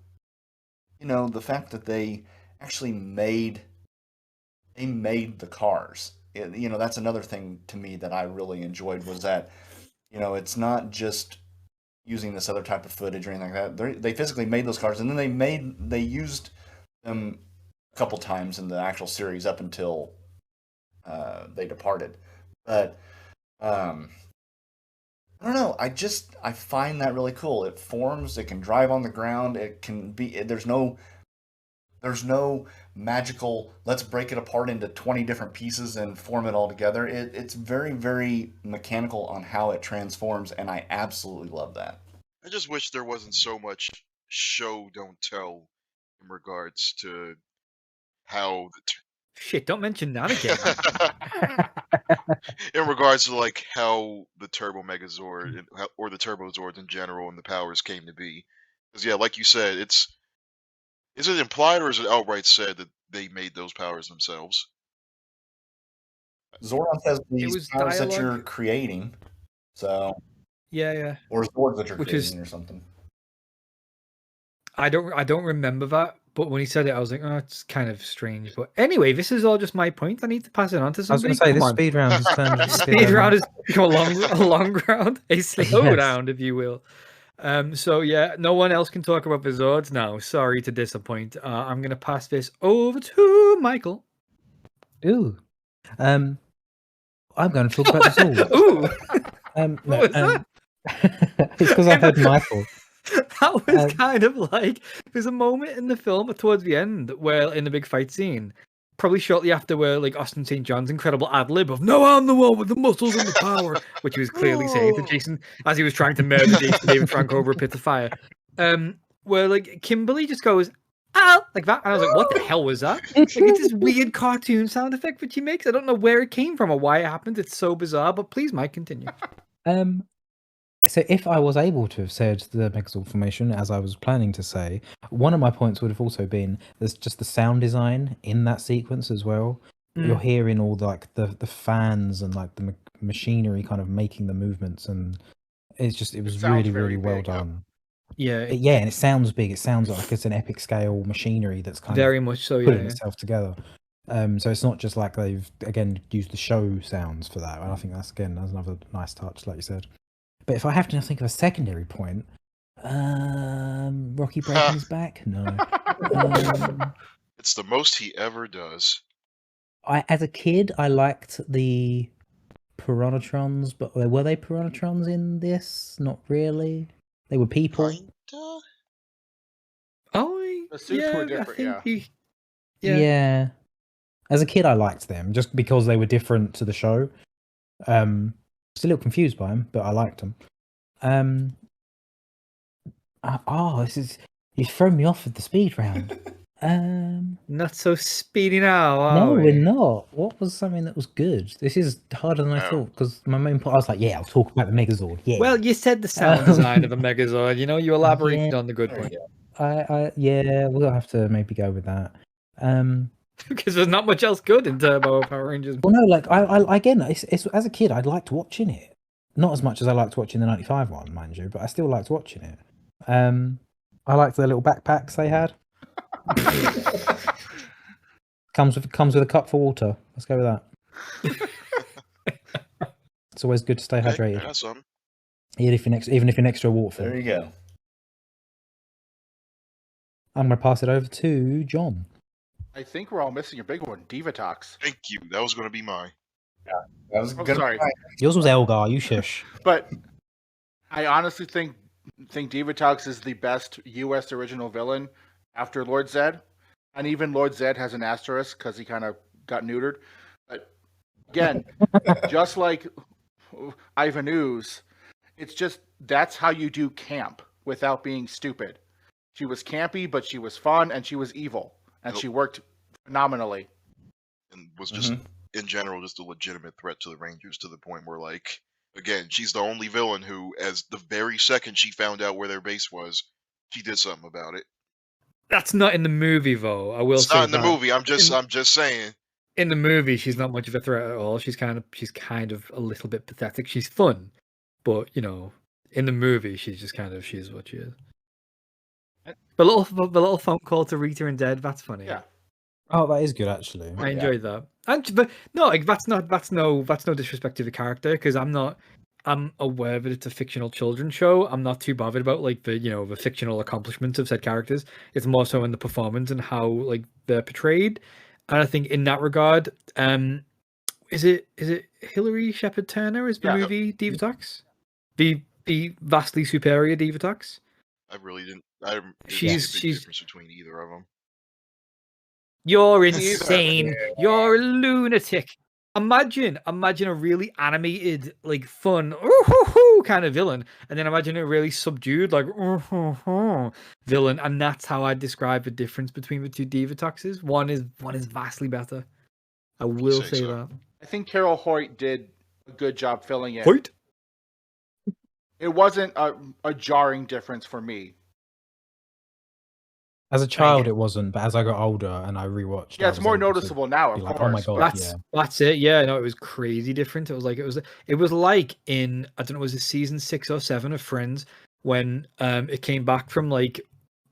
the fact that they actually made the cars. That's another thing to me that I really enjoyed, was that it's not just using this other type of footage or anything like that. They physically made those cars, and then they used them a couple times in the actual series up until they departed. But I don't know. I find that really cool. It forms. It can drive on the ground. It can be. There's no magical, let's break it apart into 20 different pieces and form it all together. It's very, very mechanical on how it transforms, and I absolutely love that. I just wish there wasn't so much show don't tell in regards to how Shit, don't mention that again. in regards to like how the Turbo Megazord or the Turbo Zords in general and the powers came to be. Because yeah, like you said, is it implied or is it outright said that they made those powers themselves? Zordon says these was powers that you're dialogue. creating, so Yeah. or Zords that you're Which is- creating or something. I don't remember that, but when he said it, I was like, oh, it's kind of strange. But anyway, this is all just my point. I need to pass it on to I was somebody. going to say, Come this on. speed round has turned into Speed round has become a long round, a slow Yes. round, if you will. So yeah, no one else can talk about the Zords now. Sorry to disappoint. I'm gonna pass this over to Michael. Ooh. I'm going to talk about the Zords. Ooh, what was that? It's because I heard Michael. That was kind of like, there's a moment in the film towards the end where, in the big fight scene, probably shortly after, where like Austin St. John's incredible ad lib of "No, I'm the one with the muscles and the power," which he was clearly saying to Jason as he was trying to murder Jason David Franco over a pit of fire. Where like Kimberly just goes, "Ow," like that, and I was like, "What the hell was that?" Like, it's this weird cartoon sound effect which he makes. I don't know where it came from or why it happened. It's so bizarre. But please, Mike, continue. So if I was able to have said the Megazord formation, as I was planning to say, one of my points would have also been there's just the sound design in that sequence as well. You're hearing all the fans and like the machinery kind of making the movements, and it was really, really well done. Yeah, And it sounds big. It sounds like it's an epic scale machinery that's kind very of much so. putting Yeah. itself together. So it's not just like they've again used the show sounds for that. And I think that's another nice touch, like you said. But if I have to think of a secondary point, Rocky breaking his back? No. It's the most he ever does. As a kid, I liked the Piranhatrons, but were they Piranhatrons in this? Not really. They were people. Kinda? The suits were different, Yeah. As a kid, I liked them just because they were different to the show. Still a little confused by them, but I liked them. You've thrown me off with the speed round. Not so speedy now. No, Are we? we're not. What was something that was good? This is harder than I thought because my main point. I was like, yeah, I'll talk about the Megazord. Yeah. Well, you said the sound design of a Megazord. You elaborated on the good point. We'll have to maybe go with that. Because there's not much else good in Turbo Power Rangers. Well, no, like I again, it's as a kid, I liked watching it. Not as much as I liked watching the '95 one, mind you, but I still liked watching it. I liked the little backpacks they had. comes with a cup for water. Let's go with that. It's always good to stay Okay, hydrated. I got some. Even if you're next to a waterfall. There you go. I'm going to pass it over to John. I think we're all missing a big one, Divatox. Thank you. That was going to be mine. I was Oh, gonna sorry. Yours was Elgar, you shush. But I honestly think Divatox is the best U.S. original villain after Lord Zed. And even Lord Zed has an asterisk because he kind of got neutered. But again, just like Ivan Ooze, it's just that's how you do camp without being stupid. She was campy, but she was fun and she was evil. And she worked phenomenally. And was just, in general, just a legitimate threat to the Rangers to the point where, like, again, she's the only villain who, as the very second she found out where their base was, she did something about it. That's not in the movie, though. I will It's say not in the that. movie. I'm just saying. In the movie, she's not much of a threat at all. She's kind of a little bit pathetic. She's fun, but you know, in the movie, she's just kind of she's what she is. The little phone call to Rita and Dead. That's funny. Yeah. Oh, that is good actually. I enjoyed that. But no, like that's no disrespect to the character because I'm aware that it's a fictional children's show. I'm not too bothered about like the fictional accomplishments of said characters. It's more so in the performance and how like they're portrayed. And I think in that regard, is it Hilary Shepherd Turner is the movie Divatox? The vastly superior Divatox? I really didn't. I didn't She's see a big difference between either of them. You're insane. You're a lunatic. Imagine a really animated, like fun, kind of villain, and then imagine a really subdued, like villain, and that's how I describe the difference between the two Divatoxes. One is vastly better. I will say that. I think Carol Hoyt did a good job filling in. Hoyt? It wasn't a jarring difference for me. As a child, it wasn't, but as I got older and I rewatched, yeah, it's more noticeable now. Of course, oh my god, that's it. Yeah, no, it was crazy different. It was like in I don't know, was it season 6 or 7 of Friends when it came back from like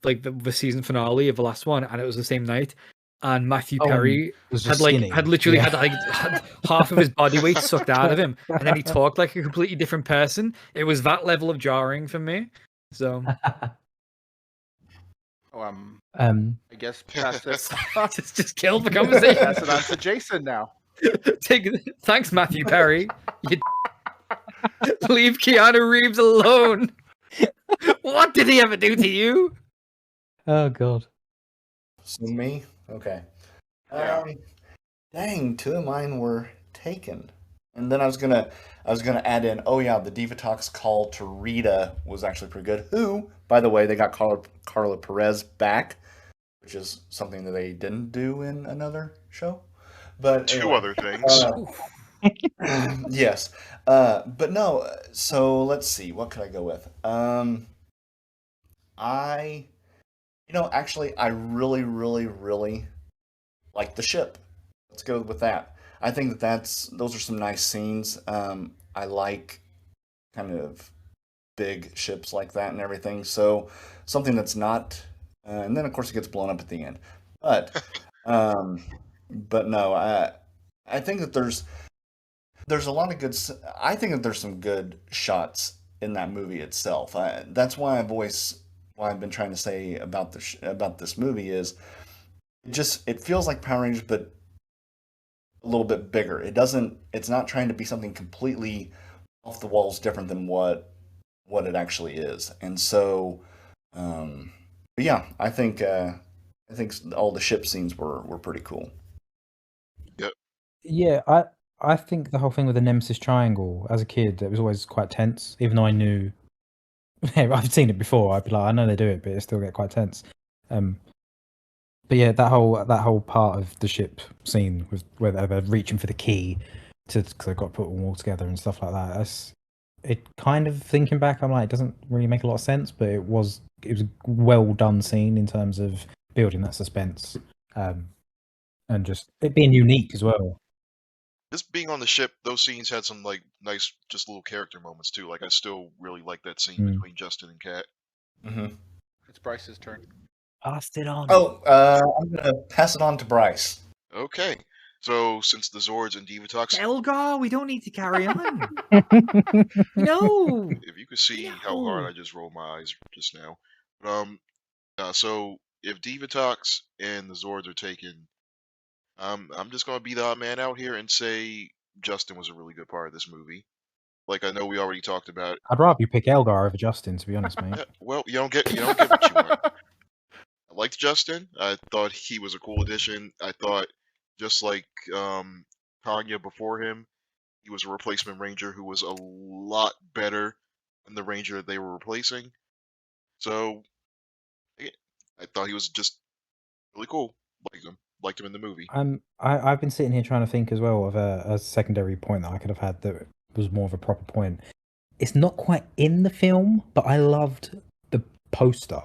the season finale of the last one, and it was the same night. And Matthew Perry had literally had half of his body weight sucked out of him, and then he talked like a completely different person. It was that level of jarring for me. So, I guess past this, just kill the conversation. Pass it on to Jason now. Thanks, Matthew Perry. Leave Keanu Reeves alone. What did he ever do to you? Oh god. So me? Okay. Dang, 2 of mine were taken. And then I was gonna add in, oh yeah, the Divatox call to Rita was actually pretty good. Who, by the way, they got Carla Perez back, which is something that they didn't do in another show. But two other things. Yes. But no, so let's see, what could I go with? Actually, I really, really, really like the ship. Let's go with that. I think those are some nice scenes. I like kind of big ships like that and everything. So something that's not, and then of course it gets blown up at the end. But no, I think that there's a lot of good. I think that there's some good shots in that movie itself. That's why I've been trying to say about this movie is it feels like Power Rangers, but a little bit bigger. It's not trying to be something completely off the walls different than what it actually is. And so, but yeah, I think all the ship scenes were pretty cool. Yep. Yeah, I think the whole thing with the Nemesis Triangle as a kid, it was always quite tense, even though I knew. I've seen it before. I'd be like, I know they do it, but it still get quite tense. But yeah, that whole part of the ship scene with where they're reaching for the key because they've got to put them all together and stuff like that. It kind of thinking back, I'm like, it doesn't really make a lot of sense, but it was a well done scene in terms of building that suspense, and just it being unique as well. Just being on the ship, those scenes had some like nice, just little character moments too. Like I still really like that scene between Justin and Kat. Mm-hmm. It's Bryce's turn. Passed it on. Oh, I'm gonna pass it on to Bryce. Okay, So since the Zords and Divatox, Elgar, we don't need to carry on. No. if you could see how hard No. I just rolled my eyes just now. But so if Divatox and the Zords are taken, I'm just gonna be the odd man out here and say Justin was a really good part of this movie. Like I know we already talked about. I'd rather you pick Elgar over Justin, to be honest, mate. Yeah, well, you don't get what you want. I liked Justin. I thought he was a cool addition. I thought just like Tanya before him, he was a replacement Ranger who was a lot better than the Ranger they were replacing. So yeah, I thought he was just really cool. Liked him in the movie. I've been sitting here trying to think as well of a secondary point that I could have had that was more of a proper point. It's not quite in the film, but I loved the poster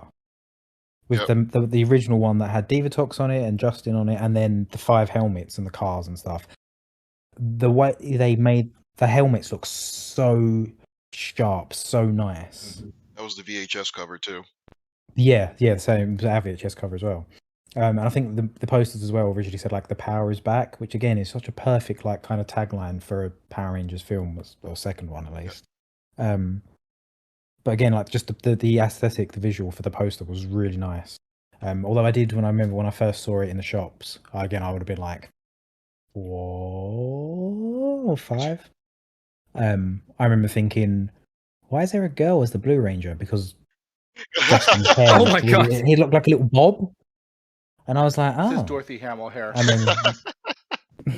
with Yep. the original one that had Divatox on it and Justin on it, and then the 5 helmets and the cars and stuff. The way they made the helmets look so sharp, so nice. That was the VHS cover too. Yeah, the same. It was our VHS cover as well. And I think the posters as well originally said like the power is back, which again is such a perfect like kind of tagline for a Power Rangers film, or second one at least. But again, like just the aesthetic, the visual for the poster was really nice. Although I remember when I first saw it in the shops, I would have been like 4 or 5. I remember thinking, why is there a girl as the Blue Ranger? Because Justin's hair, Oh my God. he looked like a little bob. And I was like, This is oh. Dorothy Hamill hair. And then,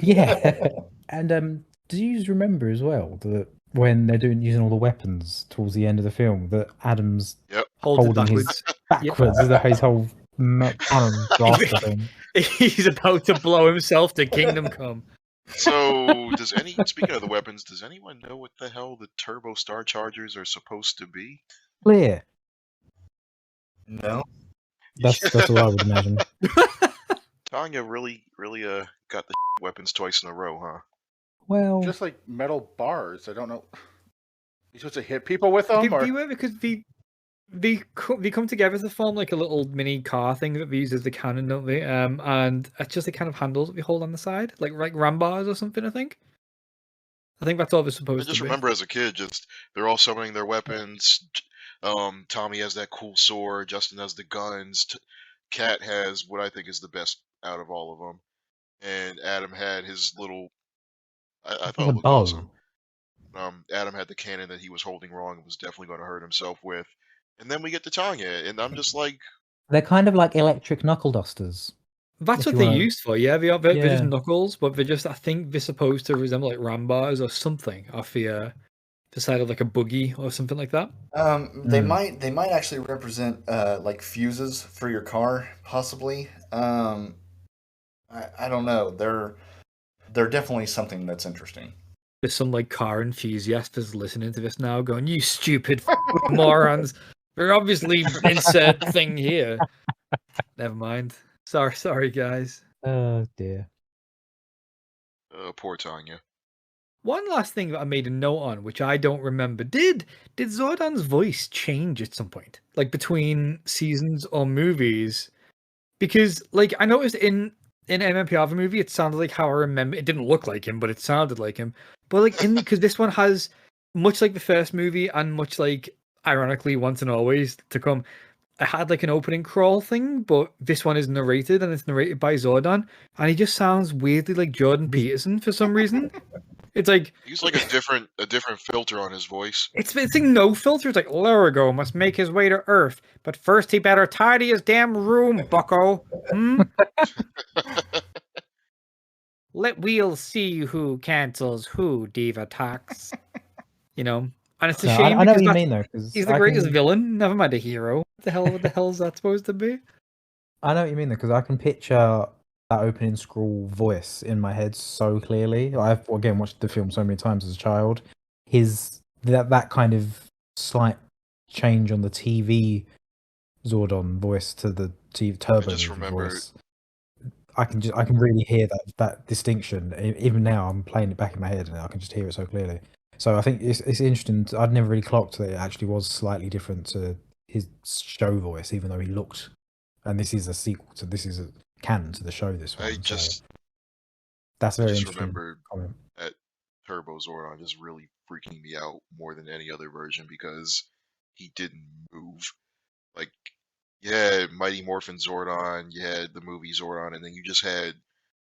yeah. And do you just remember as well that when they're using all the weapons towards the end of the film, that Adam's Hold it holding backwards. his backwards, his whole cannon blaster thing. He's about to blow himself to Kingdom Come. So speaking of the weapons, does anyone know what the hell the Turbo Star Chargers are supposed to be? Clear. No. That's what I would imagine. Tanya really got the weapons twice in a row, huh? Well, Just like metal bars. I don't know. You supposed to hit people with them, or Because they come together to form like a little mini car thing that they use as the cannon, don't they? And it's just the kind of handles that we hold on the side, like ram bars or something. I think that's all they're I supposed just to be. remember as a kid, just they're all summoning their weapons. Tommy has that cool sword. Justin has the guns. Kat has what I think is the best out of all of them, and Adam had his little. I thought it looked awesome. Adam had the cannon that he was holding wrong and was definitely going to hurt himself with. And then we get to Tanya, and I'm just like, they're kind of like electric knuckle dusters. That's what they're used for, yeah. They're just knuckles, but they're just, I think they're supposed to resemble like ram bars or something off the side of like a buggy or something like that. They might actually represent like fuses for your car, possibly. I don't know. They're definitely something that's interesting. There's some like car enthusiasts listening to this now going, you stupid morons. They're obviously insert thing here. Never mind. Sorry guys. Oh dear. poor Tanya. One last thing that I made a note on, which I don't remember. Did Zordon's voice change at some point? Like between seasons or movies? Because like I noticed in MMPR the movie, it sounded like how I remember. It didn't look like him, but it sounded like him. But like because this one has much like the first movie, and much like ironically Once and Always to Come, I had like an opening crawl thing, but this one is narrated, and it's narrated by Zordon, and he just sounds weirdly like Jordan Peterson for some reason. It's like he's like a different filter on his voice. It's like no filter. It's like Larago must make his way to Earth, but first he better tidy his damn room, bucko. We'll see who cancels who, Divatox. You know, and it's a shame. I know what you mean though, because he's the greatest villain. Never mind a hero. What the hell is that supposed to be? I know what you mean though, because I can picture that opening scroll voice in my head so clearly. I've again watched the film so many times as a child. That kind of slight change on the TV Zordon voice to the Turbo voice. I can really hear that distinction. Even now, I'm playing it back in my head, and I can just hear it so clearly. So I think it's interesting. I'd never really clocked that it actually was slightly different to his show voice, even though he looked. And this is a sequel to this is a canon to the show. This one. That's a I very just interesting remember comment. that Turbo Zordon just really freaking me out more than any other version because he didn't move. Like, you had Mighty Morphin Zordon, you had the movie Zordon, and then you just had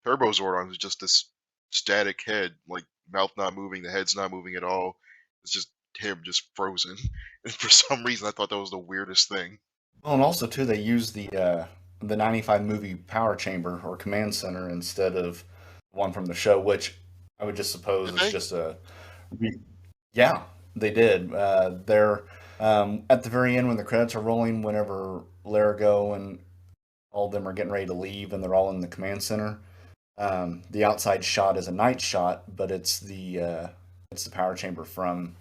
Turbo Zordon, who's just this static head, like mouth not moving, the head's not moving at all. It's just him just frozen. And for some reason, I thought that was the weirdest thing. Well, and also too, they use the 95 movie power chamber or command center instead of one from the show, which I would just suppose Did is they? just a yeah, they did. They're at the very end when the credits are rolling, whenever Larigo and all of them are getting ready to leave, and they're all in the command center. The outside shot is a night shot, but it's the power chamber from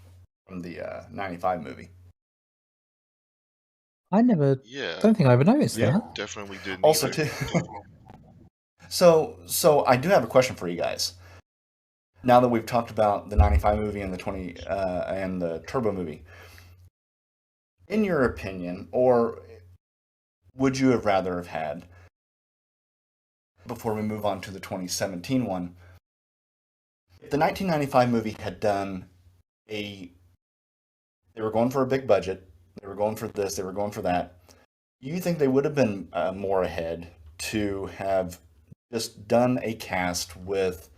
the 95 movie. I never. Yeah, Don't think I ever noticed Yeah. that. definitely didn't Also, either. too. So I do have a question for you guys. Now that we've talked about the 95 movie and and the Turbo movie, in your opinion, or would you have rather have had, before we move on to the 2017 one, if the 1995 movie had done they were going for a big budget, they were going for this, they were going for that, do you think they would have been more ahead to have just done a cast with,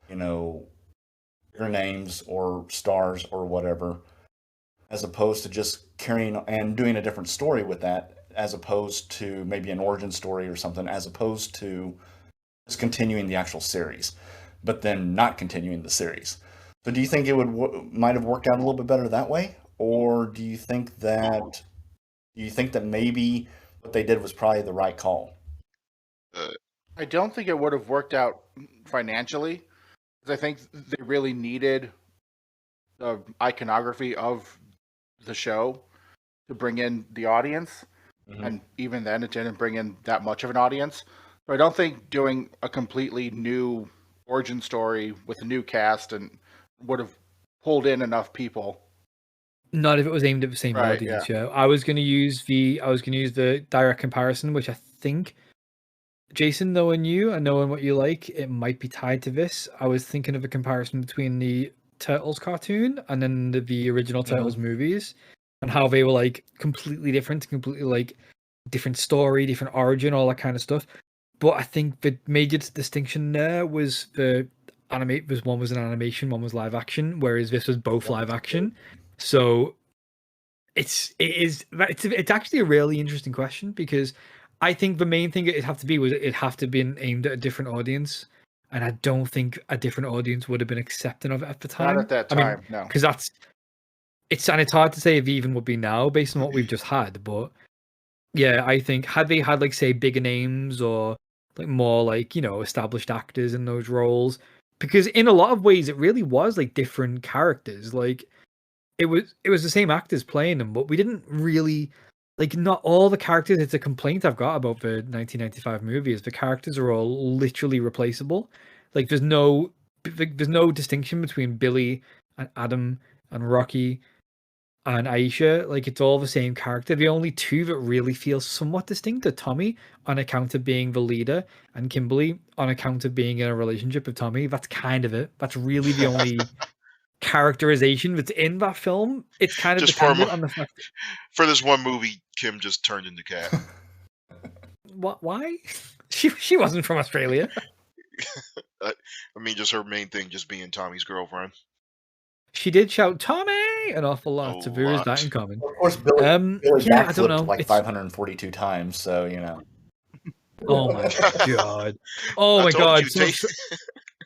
bigger names or stars or whatever, as opposed to just carrying and doing a different story with that, as opposed to maybe an origin story or something, as opposed to just continuing the actual series, but then not continuing the series? So do you think it might have worked out a little bit better that way, or do you think that maybe what they did was probably the right call? I don't think it would have worked out financially, because I think they really needed the iconography of the show to bring in the audience, and even then it didn't bring in that much of an audience. So I don't think doing a completely new origin story with a new cast and would have pulled in enough people. Not if it was aimed at the same Right, audience. Yeah, I was going to use the direct comparison, which I think, Jason, knowing you and knowing what you like, it might be tied to this. I was thinking of a comparison between the Turtles cartoon and then the original Turtles movies, and how they were like completely different, completely like different story, different origin, all that kind of stuff. But I think the major distinction there was one was an animation, one was live action, whereas this was both live action. So it's actually a really interesting question, because I think the main thing it'd have to be was it'd have to been aimed at a different audience, and I don't think a different audience would have been accepting of it at the time. Not at that time, no. Because it's hard to say if even would be now based on what we've just had. But yeah, I think had they had like say bigger names or like more like established actors in those roles, because in a lot of ways it really was like different characters. Like it was the same actors playing them, but we didn't really not all the characters. It's a complaint I've got about the 1995 movie is the characters are all literally replaceable. Like there's no distinction between Billy and Adam and Rocky and Aisha. Like it's all the same character. The only two that really feel somewhat distinct are Tommy on account of being the leader, and Kimberly on account of being in a relationship with Tommy. That's kind of it. That's really the only characterization that's in that film. It's kind of Just dependent on the fact for this one movie, Kim just turned into Cat. what why she wasn't from Australia. I mean, just her main thing just being Tommy's girlfriend. She did shout Tommy an awful lot, so there is that in common. Of course, Billy Yeah, I don't backflipped know. like It's 542 times, so oh my god. Oh I my told god. you,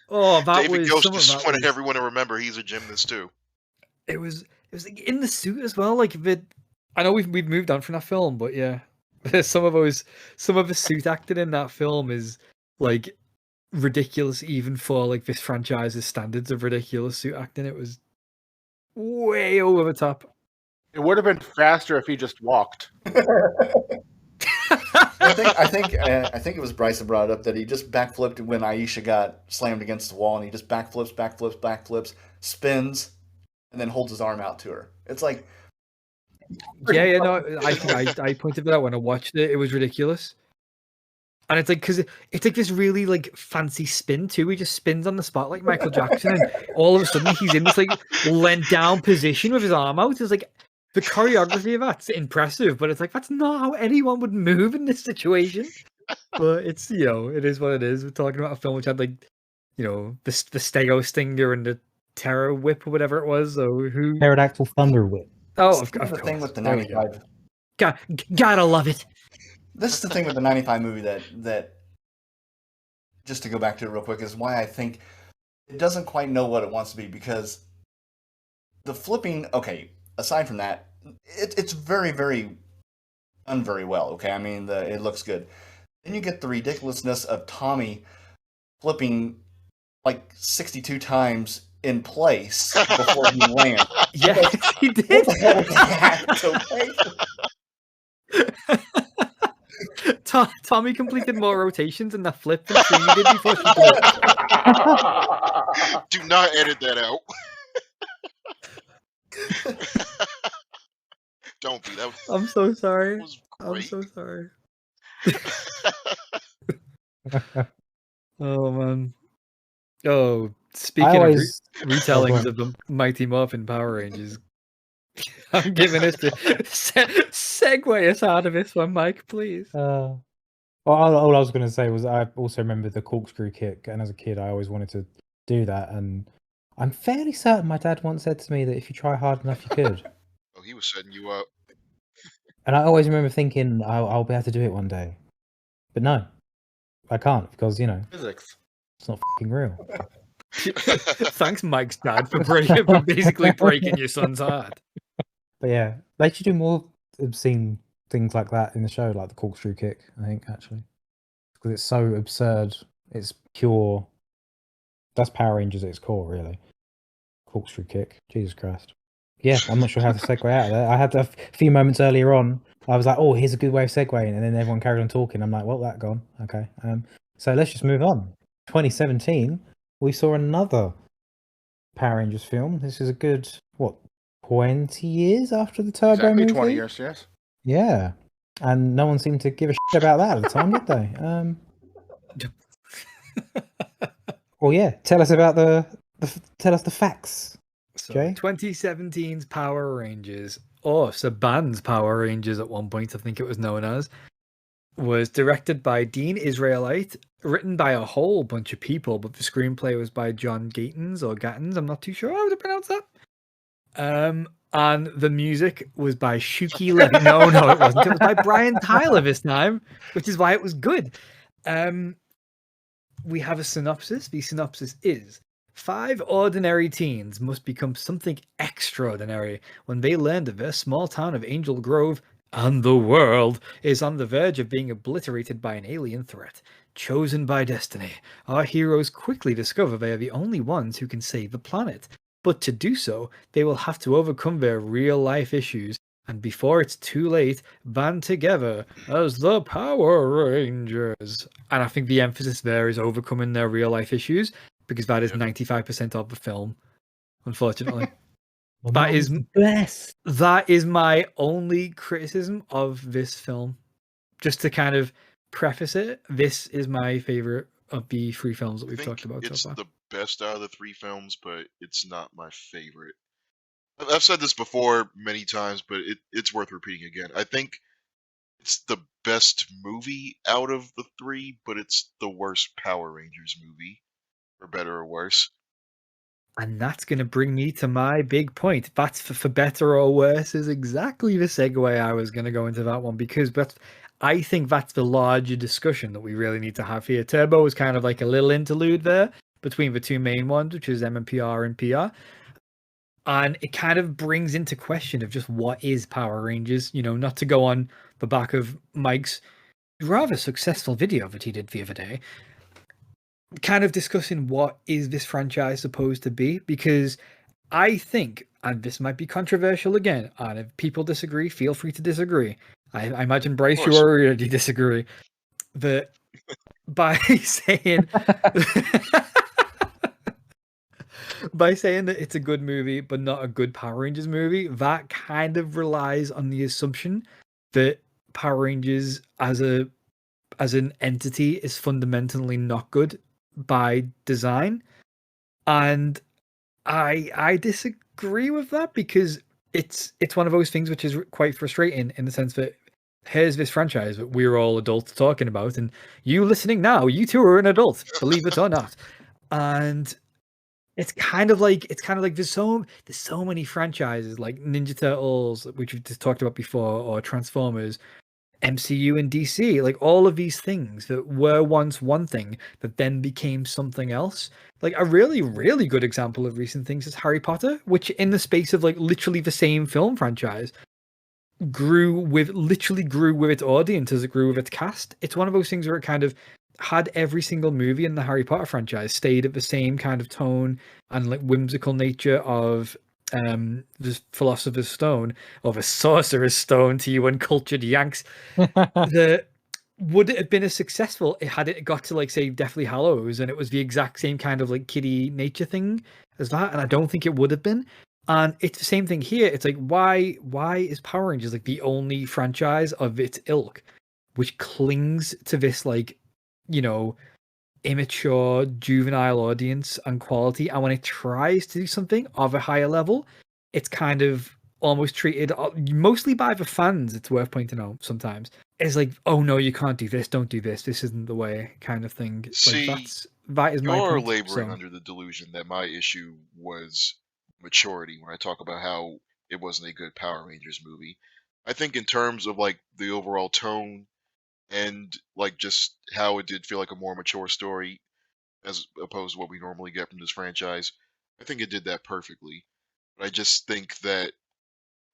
that David was Ghost some of just that wanted was, everyone to remember he's a gymnast too. it was like in the suit as well. Like I know we've moved on from that film, but yeah, some of the suit acting in that film is like ridiculous, even for like this franchise's standards of ridiculous suit acting. It was way over the top. It would have been faster if he just walked. I think it was Bryce that brought it up that he just backflipped when Aisha got slammed against the wall, and he just backflips, spins, and then holds his arm out to her. It's like, yeah, no, I pointed it out when I watched it. It was ridiculous. And it's like, because it's like this really like fancy spin too. He just spins on the spot like Michael Jackson, and all of a sudden he's in this like leant down position with his arm out. It's like the choreography of that's impressive, but it's like that's not how anyone would move in this situation. But it's, you know, it is what it is. We're talking about a film which had like, you know, the Stego Stinger and the Terror Whip or whatever it was. So who? Pterodactyl Thunder Whip. Oh, This of is the thing course. with the There we go. 95. Gotta love it. This is the thing with the 95 movie that just to go back to it real quick is why I think it doesn't quite know what it wants to be, because the flipping, okay, aside from that, it's very, very done very well, okay? I mean, it looks good. Then you get the ridiculousness of Tommy flipping like 62 times in place before he lands. Yes, he What did. the hell was that? Okay. Tommy completed more rotations in the flip than Trini did before she did. Do not edit that out. Don't be. That I'm so sorry. was I'm great. so sorry. Oh man. Oh, speaking of retellings of the Mighty Morphin Power Rangers, I'm giving it to segue us out of this one, Mike, please. Well, all I was going to say was I also remember the corkscrew kick, and as a kid, I always wanted to do that. And I'm fairly certain my dad once said to me that if you try hard enough, you could. Oh, he was setting you up. And I always remember thinking I'll be able to do it one day, but no, I can't, because you know Physics. it's not fucking real. Thanks, Mike's dad, for basically breaking your son's heart. But yeah, they should do more obscene things like that in the show, like the corkscrew kick. I think actually, because it's so absurd. It's pure. That's Power Rangers at its core, really. Corkscrew kick. Jesus Christ. Yeah, I'm not sure how to segue out of there. I had a few moments earlier on. I was like, "Oh, here's a good way of segueing," and then everyone carried on talking. I'm like, "Well, that gone. Okay." So let's just move on. 2017, we saw another Power Rangers film. This is a good 20 years after the Turbo Exactly movie. 20 years, yes. Yeah, and no one seemed to give a shit about that at the time, did they? Well, yeah. Tell us about tell us the facts. So, Jay? 2017's Power Rangers, or Saban's Power Rangers at one point, I think it was known as, was directed by Dean Israelite, written by a whole bunch of people, but the screenplay was by John Gatins, I'm not too sure how to pronounce that. And the music was by Shuki Levy. No, it wasn't. It was by Brian Tyler this time, which is why it was good. We have a synopsis. The synopsis is: 5 ordinary teens must become something extraordinary when they learn that their small town of Angel Grove and the world is on the verge of being obliterated by an alien threat. Chosen by destiny, our heroes quickly discover they are the only ones who can save the planet. But to do so, they will have to overcome their real-life issues, and before it's too late, band together as the Power Rangers. And I think the emphasis there is overcoming their real-life issues, because that is 95% of the film, unfortunately. That is best. That is my only criticism of this film. Just to kind of preface it, this is my favorite of the 3 films that we've talked about it's so far. the best out of the 3 films, but it's not my favorite. I've said this before many times, but it's worth repeating again. I think it's the best movie out of the 3, but it's the worst Power Rangers movie, for better or worse. And that's going to bring me to my big point. That's for better or worse is exactly the segue I was going to go into that one, because I think that's the larger discussion that we really need to have here. Turbo is kind of like a little interlude there between the 2 main ones, which is MMPR and PR. And it kind of brings into question of just what is Power Rangers, not to go on the back of Mike's rather successful video that he did the other day, kind of discussing what is this franchise supposed to be, because I think, and this might be controversial again, and if people disagree, feel free to disagree. I imagine, Bryce, you already disagree, that by saying that it's a good movie but not a good Power Rangers movie, that kind of relies on the assumption that Power Rangers as a as an entity is fundamentally not good by design, and I disagree with that, because it's one of those things which is quite frustrating, in the sense that here's this franchise that we're all adults talking about, and you listening now, you too are an adult, believe it or not. And it's kind of like there's so many franchises like Ninja Turtles, which we've just talked about before, or Transformers, MCU and DC, like all of these things that were once one thing that then became something else. Like a really, really good example of recent things is Harry Potter, which in the space of like literally the same film franchise grew with its audience as it grew with its cast. It's one of those things where it kind of had every single movie in the Harry Potter franchise stayed at the same kind of tone and like whimsical nature of the Philosopher's Stone, or the Sorcerer's Stone to you uncultured Yanks. Would it have been as successful had it got to, like, say, Deathly Hallows and it was the exact same kind of like kiddie nature thing as that? And I don't think it would have been. And it's the same thing here. It's like, why is Power Rangers like the only franchise of its ilk which clings to this, like, you know, immature, juvenile audience and quality, and when it tries to do something of a higher level, it's kind of almost treated, mostly by the fans, it's worth pointing out sometimes, it's like, oh no, you can't do this, don't do this isn't the way, kind of thing. See, like that is my you're point. laboring So under the delusion that my issue was maturity when I talk about how it wasn't a good Power Rangers movie. I think in terms of like the overall tone and like just how it did feel like a more mature story as opposed to what we normally get from this franchise, I think it did that perfectly. But I just think that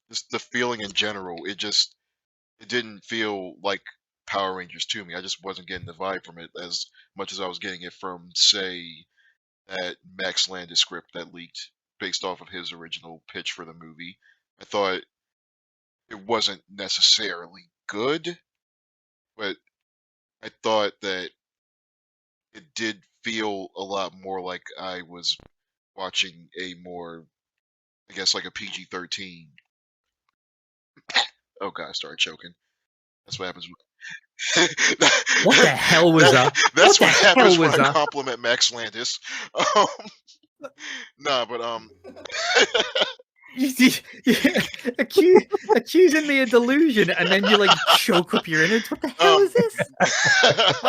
just the feeling in general, it didn't feel like Power Rangers to me. I just wasn't getting the vibe from it as much as I was getting it from, say, that Max Landis script that leaked based off of his original pitch for the movie. I thought it wasn't necessarily good, but I thought that it did feel a lot more like I was watching a more, I guess, like a PG-13. Oh god, I started choking. That's what happens. what the hell was that? That's What what the hell happens when was I that? compliment Max Landis. Um, nah, but accusing me of delusion, and then you like choke up your innards. What the hell is this? That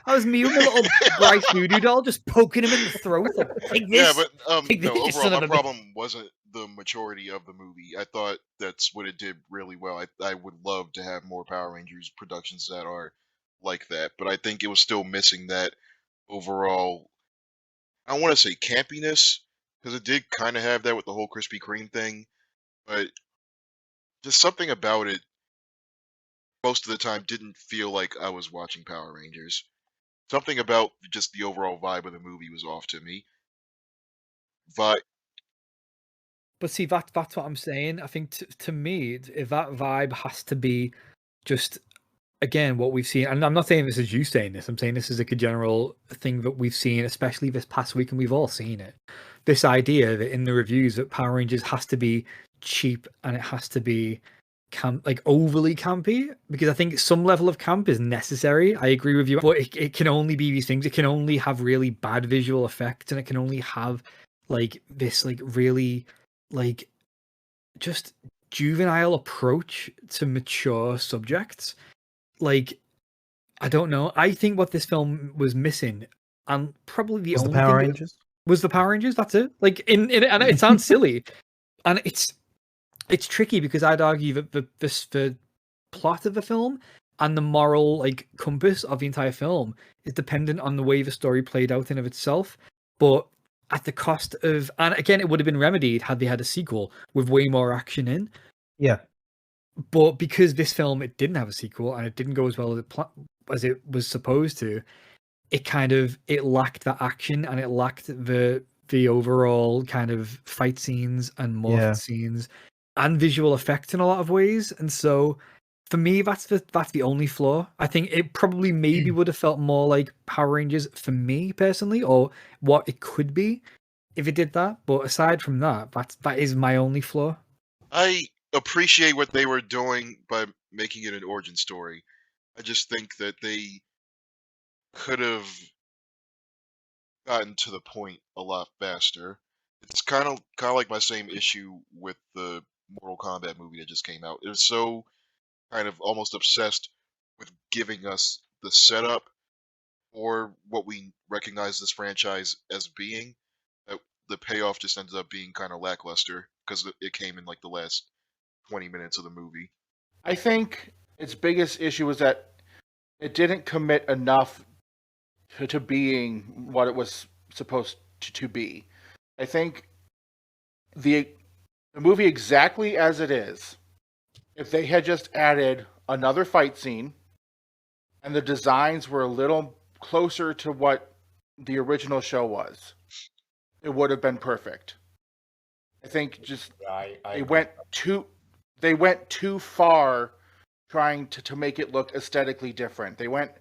was me with my little Bryce Voodoo doll, just poking him in the throat. Like, take yeah, this. but Take no. this, you Overall, son my of a bitch. problem wasn't the maturity of the movie. I thought that's what it did really well. I would love to have more Power Rangers productions that are like that, but I think it was still missing that overall. I don't want to say campiness because it did kind of have that with the whole Krispy Kreme thing, but just something about it most of the time didn't feel like I was watching Power Rangers. Something about just the overall vibe of the movie was off to me. Vibe. But see, that's what I'm saying. I think to me, if that vibe has to be just, again, what we've seen, and I'm not saying this is you saying this, I'm saying this is like a general thing that we've seen, especially this past week, and we've all seen it. This idea that in the reviews that Power Rangers has to be cheap and it has to be like overly campy, because I think some level of camp is necessary. I agree with you, but it can only be these things. It can only have really bad visual effects, and it can only have like this like really like just juvenile approach to mature subjects. Like, I don't know. I think what this film was missing, and probably the Was the only Power thing Rangers? was the Power Rangers. That's it. Like and it sounds silly, and it's tricky because I'd argue that the plot of the film and the moral like compass of the entire film is dependent on the way the story played out in of itself, but at the cost of, and again, it would have been remedied had they had a sequel with way more action in. Yeah. But because this film, it didn't have a sequel and it didn't go as well as it was supposed to, it lacked that action, and it lacked the overall kind of fight scenes and morph scenes and visual effects in a lot of ways. And so for me, that's the only flaw. I think it probably maybe would have felt more like Power Rangers for me personally, or what it could be if it did that. But aside from that, that is my only flaw. I appreciate what they were doing by making it an origin story. I just think that they could have gotten to the point a lot faster. It's kind of like my same issue with the Mortal Kombat movie that just came out. It was so kind of almost obsessed with giving us the setup for what we recognize this franchise as being, that the payoff just ended up being kind of lackluster because it came in like the last 20 minutes of the movie. I think its biggest issue was that it didn't commit enough to being what it was supposed to be. I think the movie exactly as it is, if they had just added another fight scene and the designs were a little closer to what the original show was, it would have been perfect. I think just I they agree. went too far trying to make it look aesthetically different. They went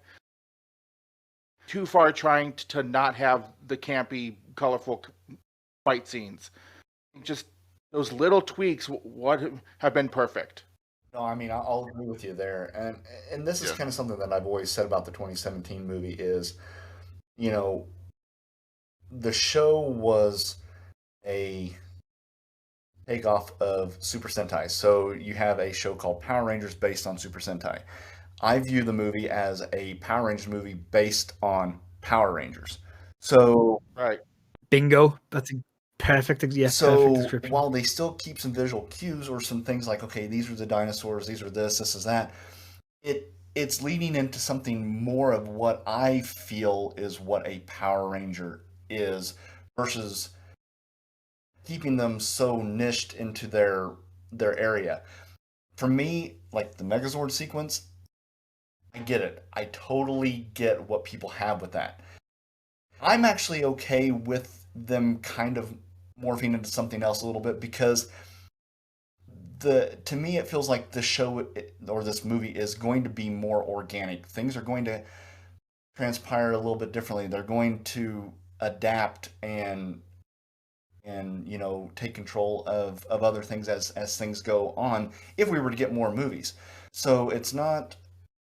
too far trying to not have the campy, colorful fight scenes. Just those little tweaks would have been perfect. No, I mean I'll agree with you there, and this is Yeah. kind of something that I've always said about the 2017 movie is, you know, the show was a takeoff of Super Sentai. So you have a show called Power Rangers based on Super Sentai. I view the movie as a Power Rangers movie based on Power Rangers. So Right. Bingo. That's a perfect. Yes, perfect so description. while they still keep some visual cues or some things like, okay, these are the dinosaurs, these are this is that, it's leading into something more of what I feel is what a Power Ranger is versus keeping them so niched into their area. For me, like the Megazord sequence, I get it. I totally get what people have with that. I'm actually okay with them kind of morphing into something else a little bit because the to me it feels like the show or this movie is going to be more organic. Things are going to transpire a little bit differently. They're going to adapt and take control of other things as things go on if we were to get more movies. So it's not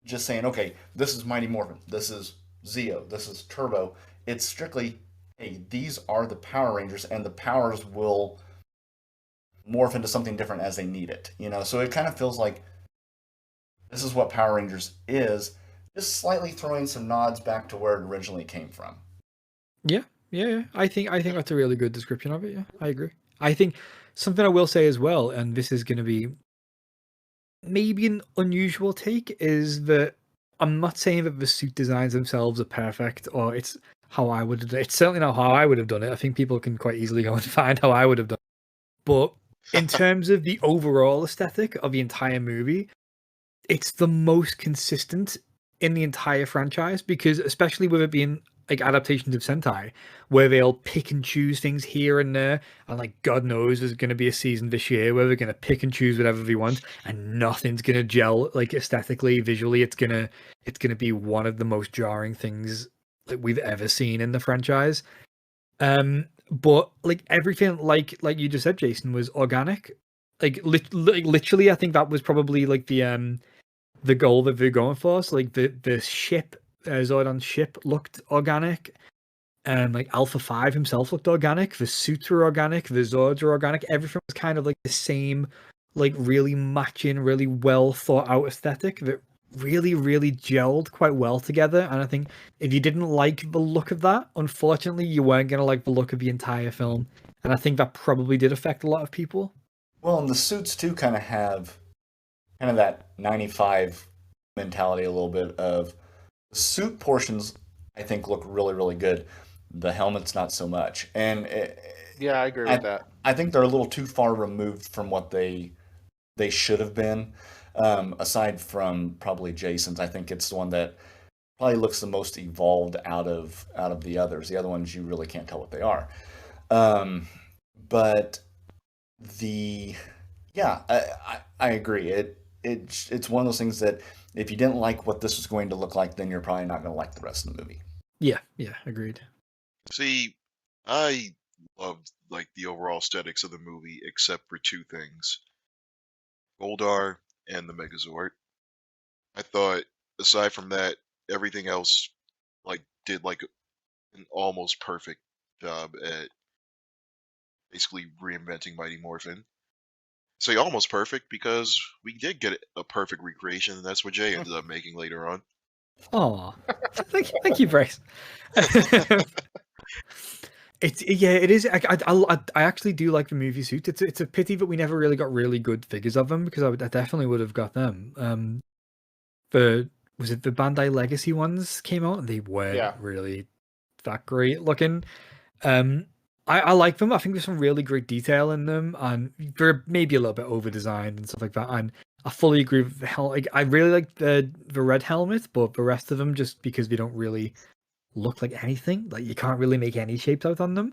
just saying, okay, this is Mighty Morphin, this is Zeo, this is Turbo. It's strictly, hey, these are the Power Rangers, and the powers will morph into something different as they need it. So it kind of feels like this is what Power Rangers is, just slightly throwing some nods back to where it originally came from. Yeah. I think that's a really good description of it. Yeah, I agree. I think something I will say as well, and this is going to be maybe an unusual take, is that I'm not saying that the suit designs themselves are perfect or it's how I would have done it. It's certainly not how I would have done it. I think people can quite easily go and find how I would have done it. But in terms of the overall aesthetic of the entire movie, it's the most consistent in the entire franchise because especially with it being like adaptations of Sentai, where they'll pick and choose things here and there, and like God knows there's going to be a season this year where they're going to pick and choose whatever they want, and nothing's going to gel like aesthetically, visually. It's gonna be one of the most jarring things that we've ever seen in the franchise. But like everything, like you just said, Jason, was organic. Like literally, I think that was probably like the goal that they're going for. So like the ship, Zordon's ship looked organic. Like Alpha 5 himself looked organic. The suits were organic. The Zords were organic. Everything was kind of like the same, like really matching, really well thought out aesthetic that really, really gelled quite well together. And I think if you didn't like the look of that, unfortunately, you weren't going to like the look of the entire film. And I think that probably did affect a lot of people. Well, and the suits too kind of have kind of that 95 mentality a little bit of the suit portions. I think look really, really good. The helmets not so much, and Yeah, I agree with I that. I think they're a little too far removed from what they should have been. Aside from probably Jason's, I think it's the one that probably looks the most evolved out of the others. The other ones you really can't tell what they are. Um, but the yeah, I agree. It's one of those things that if you didn't like what this was going to look like, then you're probably not going to like the rest of the movie. Yeah, agreed. See, I loved like the overall aesthetics of the movie, except for two things: Goldar and the Megazord. I thought aside from that, everything else like did like an almost perfect job at basically reinventing Mighty Morphin. Say almost perfect because we did get a perfect recreation, and that's what Jay ended up making later on. Oh, thank you, Bryce. It is. I actually do like the movie suits. It's a pity that we never really got really good figures of them because I definitely would have got them. Was it the Bandai Legacy ones came out and they weren't really that great looking. I like them. I think there's some really great detail in them, and they're maybe a little bit over designed and stuff like that. And I fully agree with the Like, I really like the red helmet, but the rest of them, just because they don't really look like anything, like you can't really make any shapes out on them.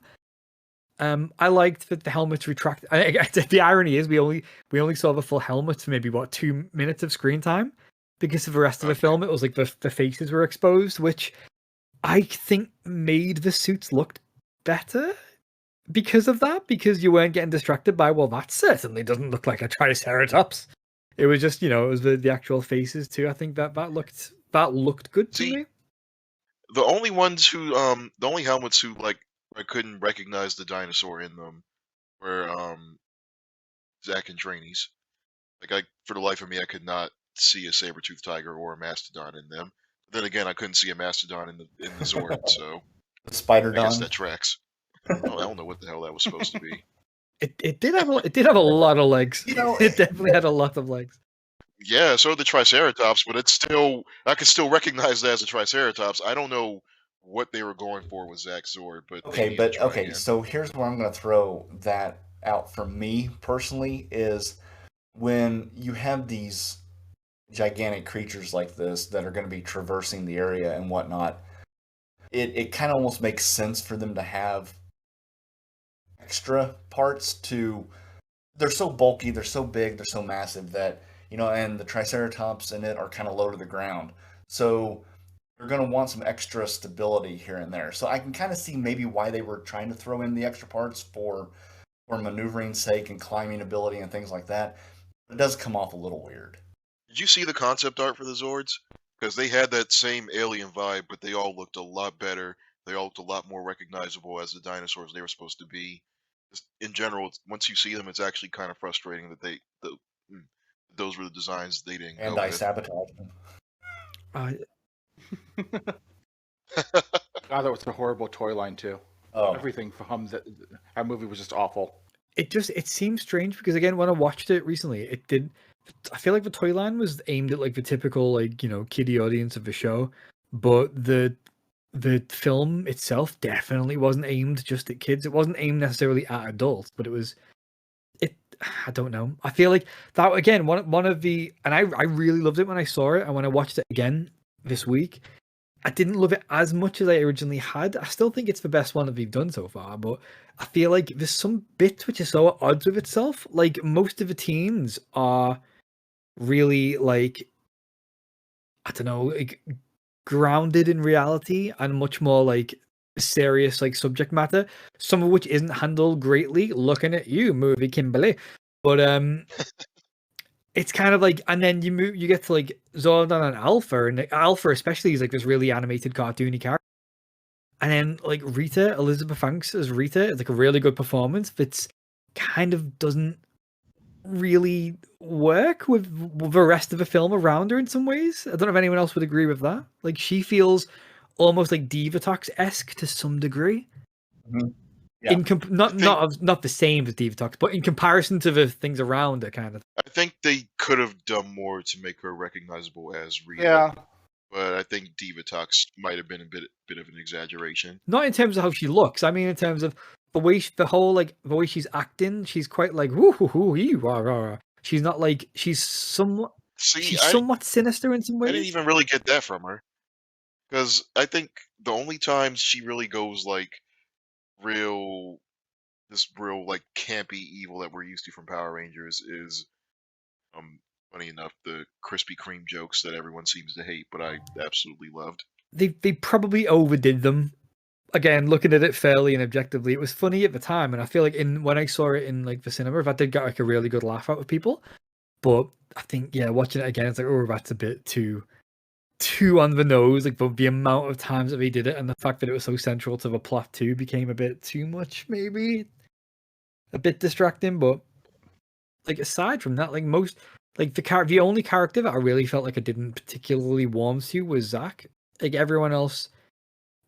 I liked that the helmets retract. The irony is we only saw the full helmet for maybe 2 minutes of screen time, because of the rest of the film it was like the faces were exposed, which I think made the suits look better because of that, because you weren't getting distracted by, well, that certainly doesn't look like a Triceratops. It was just, it was the actual faces too. I think that looked good to me. The only ones who the only helmets who like I couldn't recognize the dinosaur in them were Zack and Trainees. Like for the life of me, I could not see a saber-toothed tiger or a mastodon in them. But then again, I couldn't see a mastodon in the Zord, so Spider I guess that tracks. I don't know what the hell that was supposed to be. It did have a lot of legs. It definitely had a lot of legs. Yeah, so the Triceratops, but I could still recognize that as a Triceratops. I don't know what they were going for with Zack Zord, but okay. So here's where I'm going to throw that out for me personally is when you have these gigantic creatures like this that are going to be traversing the area and whatnot. It kind of almost makes sense for them to have extra parts to. They're so bulky, they're so big, they're so massive that, and the Triceratops in it are kind of low to the ground. So they're going to want some extra stability here and there. So I can kind of see maybe why they were trying to throw in the extra parts for maneuvering sake and climbing ability and things like that. It does come off a little weird. Did you see the concept art for the Zords? Because they had that same alien vibe, but they all looked a lot better. They all looked a lot more recognizable as the dinosaurs they were supposed to be. Just in general, once you see them, it's actually kind of frustrating that those were the designs they didn't and go I with. sabotaged them. God, that was a horrible toy line too. Oh. Everything from that movie was just awful. It seems strange because, again, when I watched it recently, I feel like the toy line was aimed at like the typical like kiddie audience of the show, but the film itself definitely wasn't aimed just at kids. It wasn't aimed necessarily at adults, but I don't know. I feel like that, again, one of the, and I really loved it when I saw it, and when I watched it again this week, I didn't love it as much as I originally had. I still think it's the best one that we've done so far, but I feel like there's some bits which are so at odds with itself. Like, most of the teens are really, like, I don't know, like, grounded in reality and much more like serious like subject matter, some of which isn't handled greatly. Looking at you, movie Kimberly. But it's kind of like, and then you get to like Zordon and Alpha, and Alpha especially is like this really animated cartoony character. And then like Rita, Elizabeth Banks as Rita, is like a really good performance, but kind of doesn't really work with the rest of the film around her in some ways. I don't know if anyone else would agree with that. Like, she feels almost like Divatox-esque to some degree. Mm-hmm. Yeah. Not the same as Divatox, but in comparison to the things around her, kind of. I think they could have done more to make her recognizable as Rita. Yeah. But I think Divatox might have been a bit of an exaggeration. Not in terms of how she looks. I mean, in terms of the way the way she's acting. She's quite like woo hoo hoo hee rah rah. She's not like she's somewhat sinister in some ways. I didn't even really get that from her, because I think the only times she really goes like real like campy evil that we're used to from Power Rangers is funny enough, the Krispy Kreme jokes that everyone seems to hate, but I absolutely loved. They probably overdid them. Again, looking at it fairly and objectively, it was funny at the time, and I feel like when I saw it in like the cinema, that did get like a really good laugh out of people. But I think, yeah, watching it again, it's like, oh, that's a bit too too on the nose. Like the amount of times that he did it, and the fact that it was so central to the plot too, became a bit too much. Maybe a bit distracting. But like aside from that, like most, like the only character that I really felt like I didn't particularly warm to was Zach. Like everyone else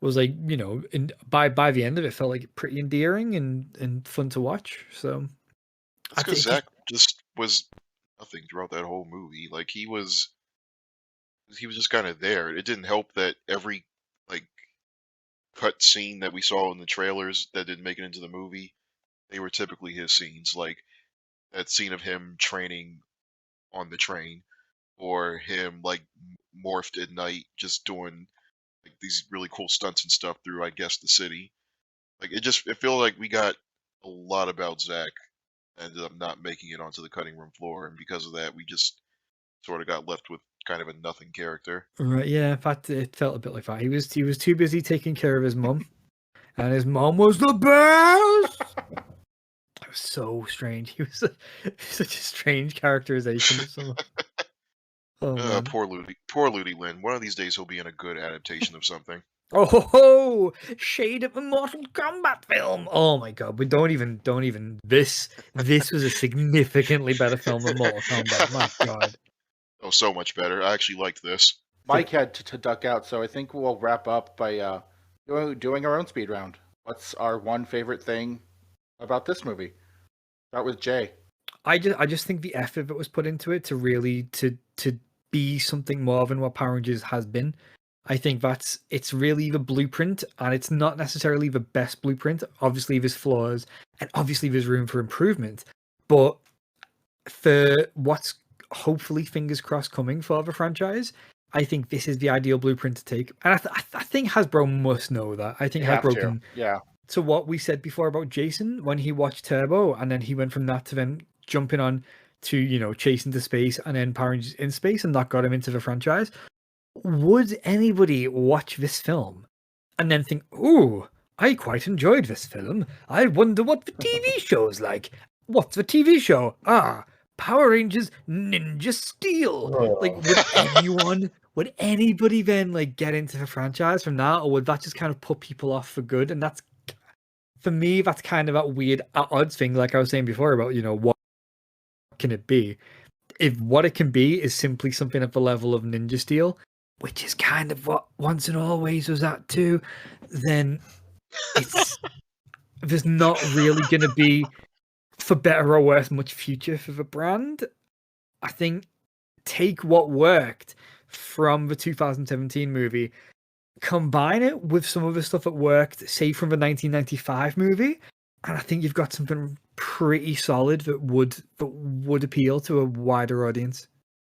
was like, you know, by the end of it, felt like pretty endearing and fun to watch. So That's because Zach just was nothing throughout that whole movie. Like he was just kind of there. It didn't help that every like cut scene that we saw in the trailers that didn't make it into the movie, they were typically his scenes. Like that scene of him training on the train, or him like morphed at night, just doing like these really cool stunts and stuff through, I guess, the city. Like it felt like we got a lot about Zach, ended up not making it onto the cutting room floor, and because of that, we just sort of got left with kind of a nothing character. Right, yeah, in fact, it felt a bit like that. He was too busy taking care of his mum, and his mum was the best. It was so strange. He was such a strange characterization of someone. Oh man. Poor Ludi Lin. One of these days, he'll be in a good adaptation of something. Oh ho, ho! Shade of a Mortal Kombat film. Oh my god, but don't even. This was a significantly better film than Mortal Kombat. My god. Oh, so much better. I actually liked this. Mike had to duck out, so I think we'll wrap up by doing our own speed round. What's our one favorite thing about this movie? Start with Jay. I just think the effort that was put into it to really to be something more than what Power Rangers has been. I think it's really the blueprint, and it's not necessarily the best blueprint. Obviously, there's flaws, and obviously there's room for improvement. But for what's hopefully, fingers crossed, coming for the franchise, I think this is the ideal blueprint to take. And I think Hasbro must know that. I think Hasbro can. Yeah. To what we said before about Jason when he watched Turbo, and then he went from that to then jumping on to, you know, Chase into Space and then Power Rangers in Space, and that got him into the franchise. Would anybody watch this film and then think, "Ooh, I quite enjoyed this film. I wonder what the TV show's like. What's the TV show? Ah, Power Rangers Ninja Steel." Like, would anybody then like get into the franchise from that, or would that just kind of put people off for good? And that's, for me, that's kind of that weird at odds thing, like I was saying before about, you know, what can it be? If what it can be is simply something at the level of Ninja Steel, which is kind of what Once and Always was at too, then there's not really going to be, for better or worse, much future for the brand. I think take what worked from the 2017 movie, combine it with some of the stuff that worked, say, from the 1995 movie, and I think you've got something pretty solid that would appeal to a wider audience.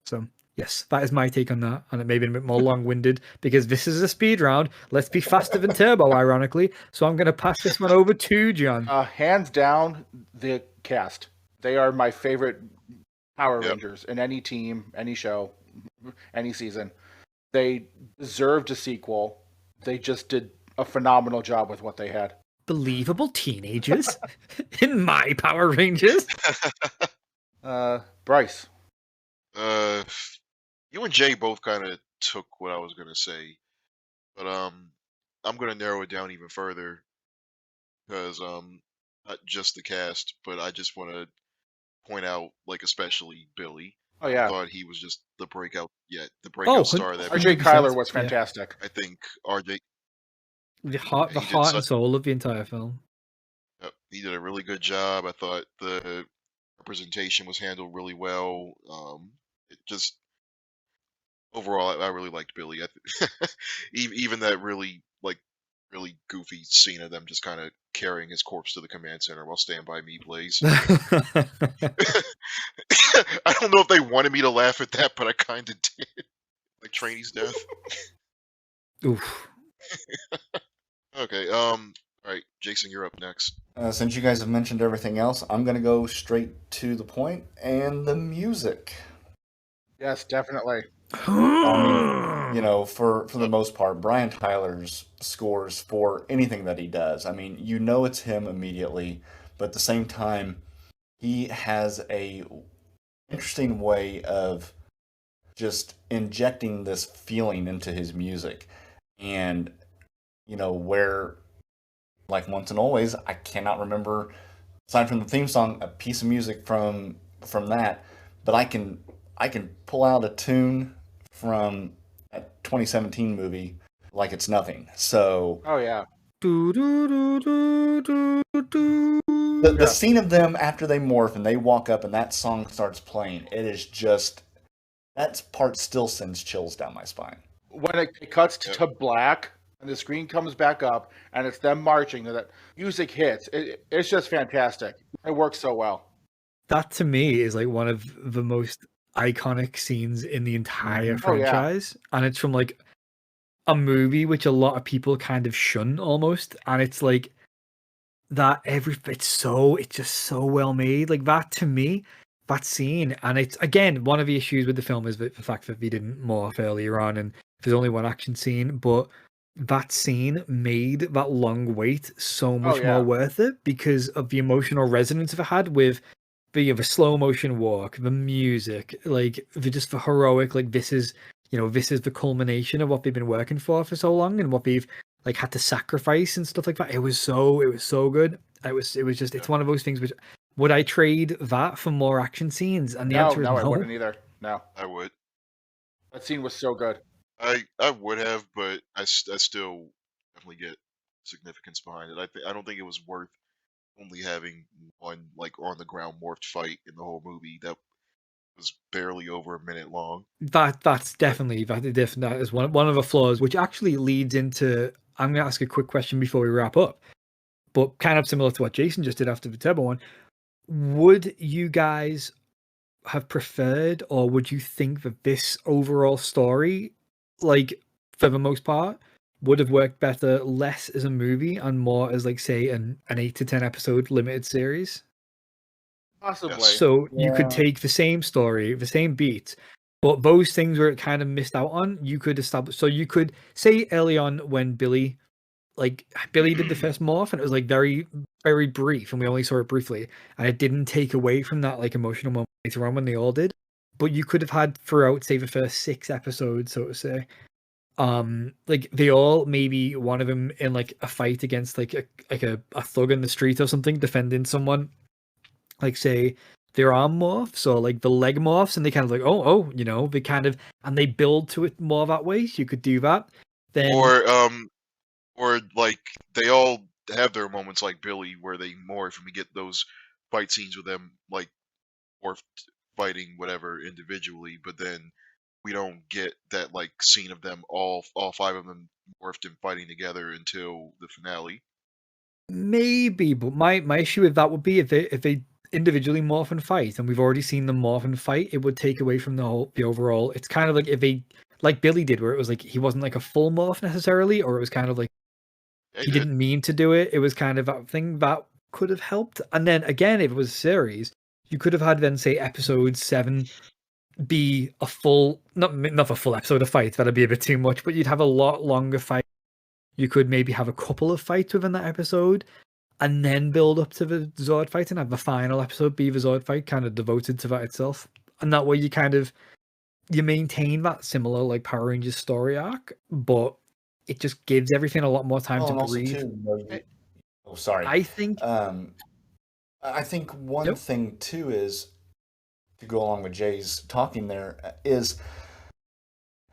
So yes, that is my take on that, and it may be a bit more long-winded because this is a speed round. Let's be faster than Turbo, ironically. So I'm going to pass this one over to John. Hands down, the cast. They are my favorite Power Rangers in any team, any show, any season. They deserved a sequel. They just did a phenomenal job with what they had. Believable teenagers in my Power Rangers. Bryce. You and Jay both kind of took what I was gonna say, but I'm gonna narrow it down even further because not just the cast, but I just want to point out, like, especially Billy. Oh yeah, I thought he was just the breakout star that RJ Kyler was fantastic. I think RJ, the heart and soul of the entire film. He did a really good job. I thought the representation was handled really well. It just overall, I really liked Billy. Even that really goofy scene of them just kind of carrying his corpse to the command center while Stand By Me plays. I don't know if they wanted me to laugh at that, but I kind of did. Like Trainee's death. Oof. Okay. All right, Jason, you're up next. Since you guys have mentioned everything else, I'm going to go straight to the point and the music. Yes, definitely. I mean, you know, for the most part, Brian Tyler's scores for anything that he does, I mean, you know it's him immediately, but at the same time, he has a interesting way of just injecting this feeling into his music. And, where, like Once and Always, I cannot remember, aside from the theme song, a piece of music from that, but I can pull out a tune from a 2017 movie like it's nothing. So Oh yeah. the scene of them after they morph and they walk up and that song starts playing, it is just, that part still sends chills down my spine. When it cuts to black and the screen comes back up and it's them marching, that music hits. It's just fantastic. It works so well. That to me is like one of the most iconic scenes in the entire franchise, and it's from like a movie which a lot of people kind of shun almost, and it's like that it's just so well made. Like that to me, that scene, and it's again one of the issues with the film is the fact that they didn't morph earlier on, and there's only one action scene, but that scene made that long wait so much more worth it because of the emotional resonance it had with the slow motion walk, the music, like the heroic, like this is the culmination of what they've been working for so long and what they've like had to sacrifice and stuff like that. It was so good. It's one of those things which would I trade that for more action scenes? And the answer is no. I wouldn't either. No, I would. That scene was so good. I would have, but I still definitely get significance behind it. I don't think it was worth only having one like on the ground morphed fight in the whole movie that was barely over a minute long. That's definitely that is one of the flaws, which actually leads into. I'm going to ask a quick question before we wrap up, but kind of similar to what Jason just did after the Turbo one. Would you guys have preferred, or would you think that this overall story, like for the most part, would have worked better less as a movie and more as like say an 8 to 10 episode limited series? Possibly. So you could take the same story, the same beats, but those things where it kind of missed out on, you could establish. So you could say early on when Billy did the first morph, and it was like very, very brief, and we only saw it briefly, and it didn't take away from that like emotional moment later on when they all did. But you could have had throughout, say, the first 6 episodes, so to say, like they all, maybe one of them in like a fight against like a thug in the street or something, defending someone, like say their arm morphs or like the leg morphs, and they kind of like they kind of, and they build to it more that way. So you could do that. Then or like they all have their moments like Billy where they morph and we get those fight scenes with them like morphed fighting whatever individually, but then we don't get that like scene of them all 5 of them morphed and fighting together until the finale. Maybe, but my issue with that would be if they individually morph and fight, and we've already seen them morph and fight, it would take away from the overall. It's kind of like if they, like Billy did, where it was like he wasn't like a full morph necessarily, or it was kind of like he didn't mean to do it. It was kind of that thing that could have helped. And then again, if it was a series, you could have had then say episode 7 be a full, not a full episode of fight. That'd be a bit too much, but you'd have a lot longer fight. You could maybe have a couple of fights within that episode, and then build up to the Zord fight, and have the final episode be the Zord fight, kind of devoted to that itself. And that way, you maintain that similar like Power Rangers story arc, but it just gives everything a lot more time to breathe. Sorry. I think one thing too is, to go along with Jay's talking there, is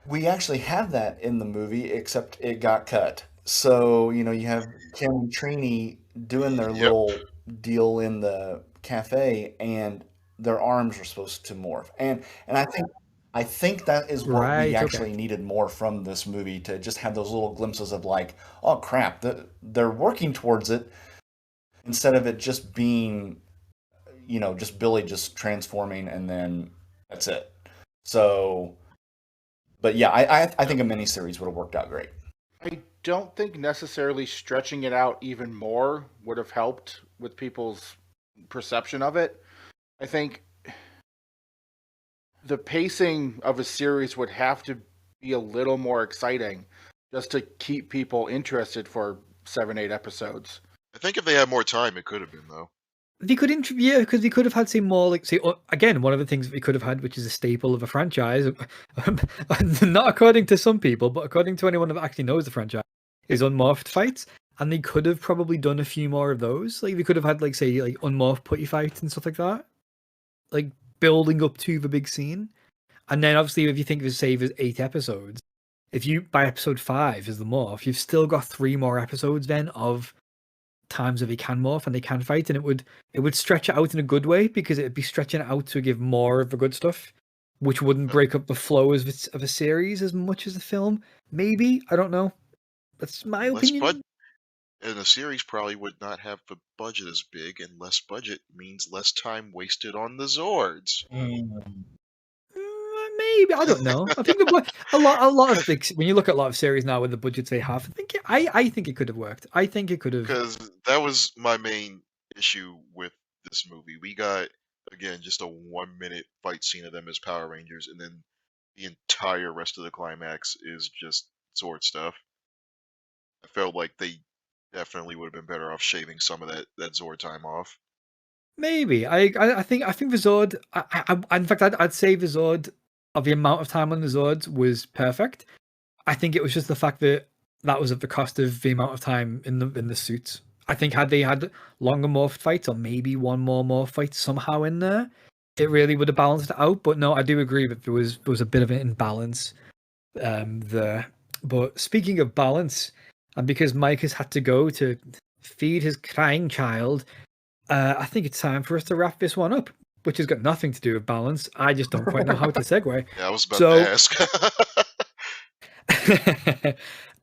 we actually have that in the movie, except it got cut. So, you have Kim and Trini doing their little deal in the cafe, and their arms are supposed to morph. And I think that is what we actually needed more from this movie, to just have those little glimpses of like, oh crap, they're working towards it, instead of it just being, just Billy just transforming and then that's it. So, but yeah, I think a miniseries would have worked out great. I don't think necessarily stretching it out even more would have helped with people's perception of it. I think the pacing of a series would have to be a little more exciting just to keep people interested for 7-8 episodes. I think if they had more time, it could have been, though. They could because they could have had, say, more like, say, again, one of the things that we could have had, which is a staple of a franchise, not according to some people, but according to anyone that actually knows the franchise, is unmorphed fights. And they could have probably done a few more of those. Like, we could have had, like, say, like unmorphed putty fights and stuff like that, like building up to the big scene. And then obviously, if you think of, say, there's 8 episodes, if you by episode 5 is the morph, you've still got 3 more episodes then of times that they can morph and they can fight, and it would stretch it out in a good way, because it'd be stretching it out to give more of the good stuff, which wouldn't break up the flow of a series as much as the film. Maybe, I don't know. That's my opinion. And the series probably would not have the budget as big, and less budget means less time wasted on the Zords. Maybe, I don't know. I think a lot of things, when you look at a lot of series now with the budgets they have, I think it could have worked. I think it could have. Because that was my main issue with this movie. We got, again, just a 1-minute fight scene of them as Power Rangers, and then the entire rest of the climax is just Zord stuff. I felt like they definitely would have been better off shaving some of that Zord time off. Maybe. I think the Zord. In fact, I'd say the Zord, of the amount of time on the Zords, was perfect. I think it was just the fact that was at the cost of the amount of time in the suits. I think had they had longer morph fights, or maybe one more morph fight somehow in there, it really would have balanced it out. But no, I do agree that there was a bit of an imbalance there. But speaking of balance, and because Mike has had to go to feed his crying child, I think it's time for us to wrap this one up, which has got nothing to do with balance. I just don't quite know how to segue. Yeah, I was about to ask.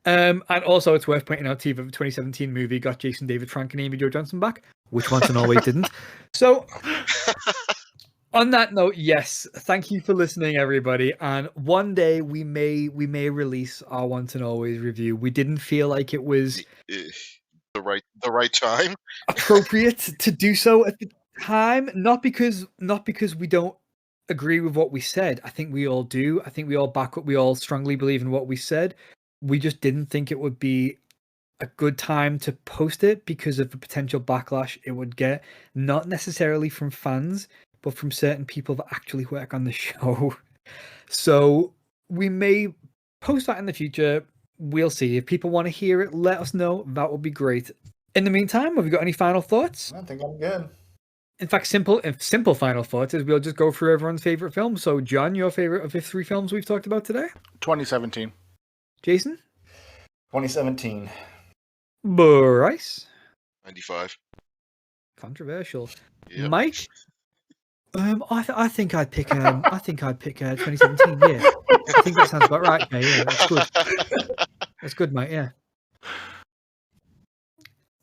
And also, it's worth pointing out to you that the 2017 movie got Jason David Frank and Amy Jo Johnson back, which Once and Always didn't. So, on that note, yes, thank you for listening, everybody. And one day we may release our Once and Always review. We didn't feel like it was the right time, appropriate to do so at the time. Not because we don't agree with what we said. I think we all do. I think we all back up. We all strongly believe in what we said. We just didn't think it would be a good time to post it because of the potential backlash it would get, not necessarily from fans, but from certain people that actually work on the show. So we may post that in the future. We'll see. If people want to hear it, let us know. That would be great. In the meantime, have you got any final thoughts? I think I'm good. In fact, simple final thoughts is we'll just go through everyone's favorite film. So, John, your favorite of the 3 films we've talked about today? 2017. Jason? 2017. Bryce? 95. Controversial. Yep. Mike? I think I'd pick 2017. Yeah, I think that sounds about right. Okay, yeah, that's good. That's good, mate. Yeah.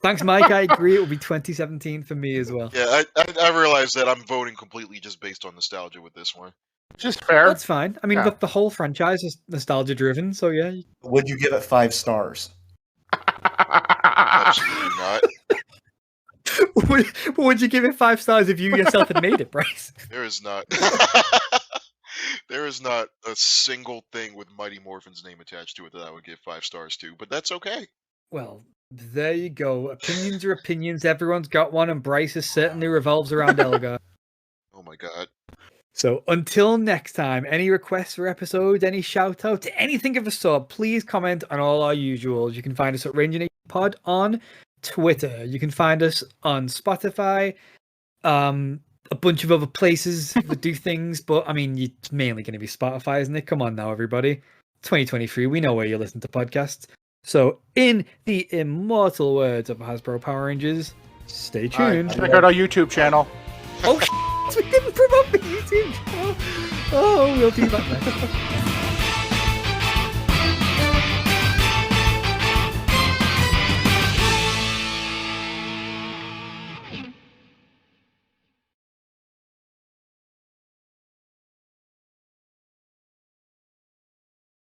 Thanks, Mike. I agree. It will be 2017 for me as well. Yeah, I realize that I'm voting completely just based on nostalgia with this one. Just fair. That's fine. I mean, Yeah. the whole franchise is nostalgia driven, so yeah. Would you give it 5 stars? Absolutely not. Would you give it 5 stars if you yourself had made it, Bryce? There is not. There is not a single thing with Mighty Morphin's name attached to it that I would give 5 stars to, but that's okay. Well, there you go. Opinions are opinions. Everyone's got one, and Bryce's certainly revolves around Elgar. Oh my god. So until next time, any requests for episodes, any shout outs, anything of the sort, please comment on all our usuals. You can find us at Ranger Nation Pod on Twitter. You can find us on Spotify, a bunch of other places that do things, but I mean, it's mainly going to be Spotify, isn't it? Come on now, everybody. 2023, we know where you listen to podcasts. So, in the immortal words of Hasbro Power Rangers, stay tuned. Check out our YouTube channel. Oh, we didn't promote the YouTube channel. Oh, we'll do that next.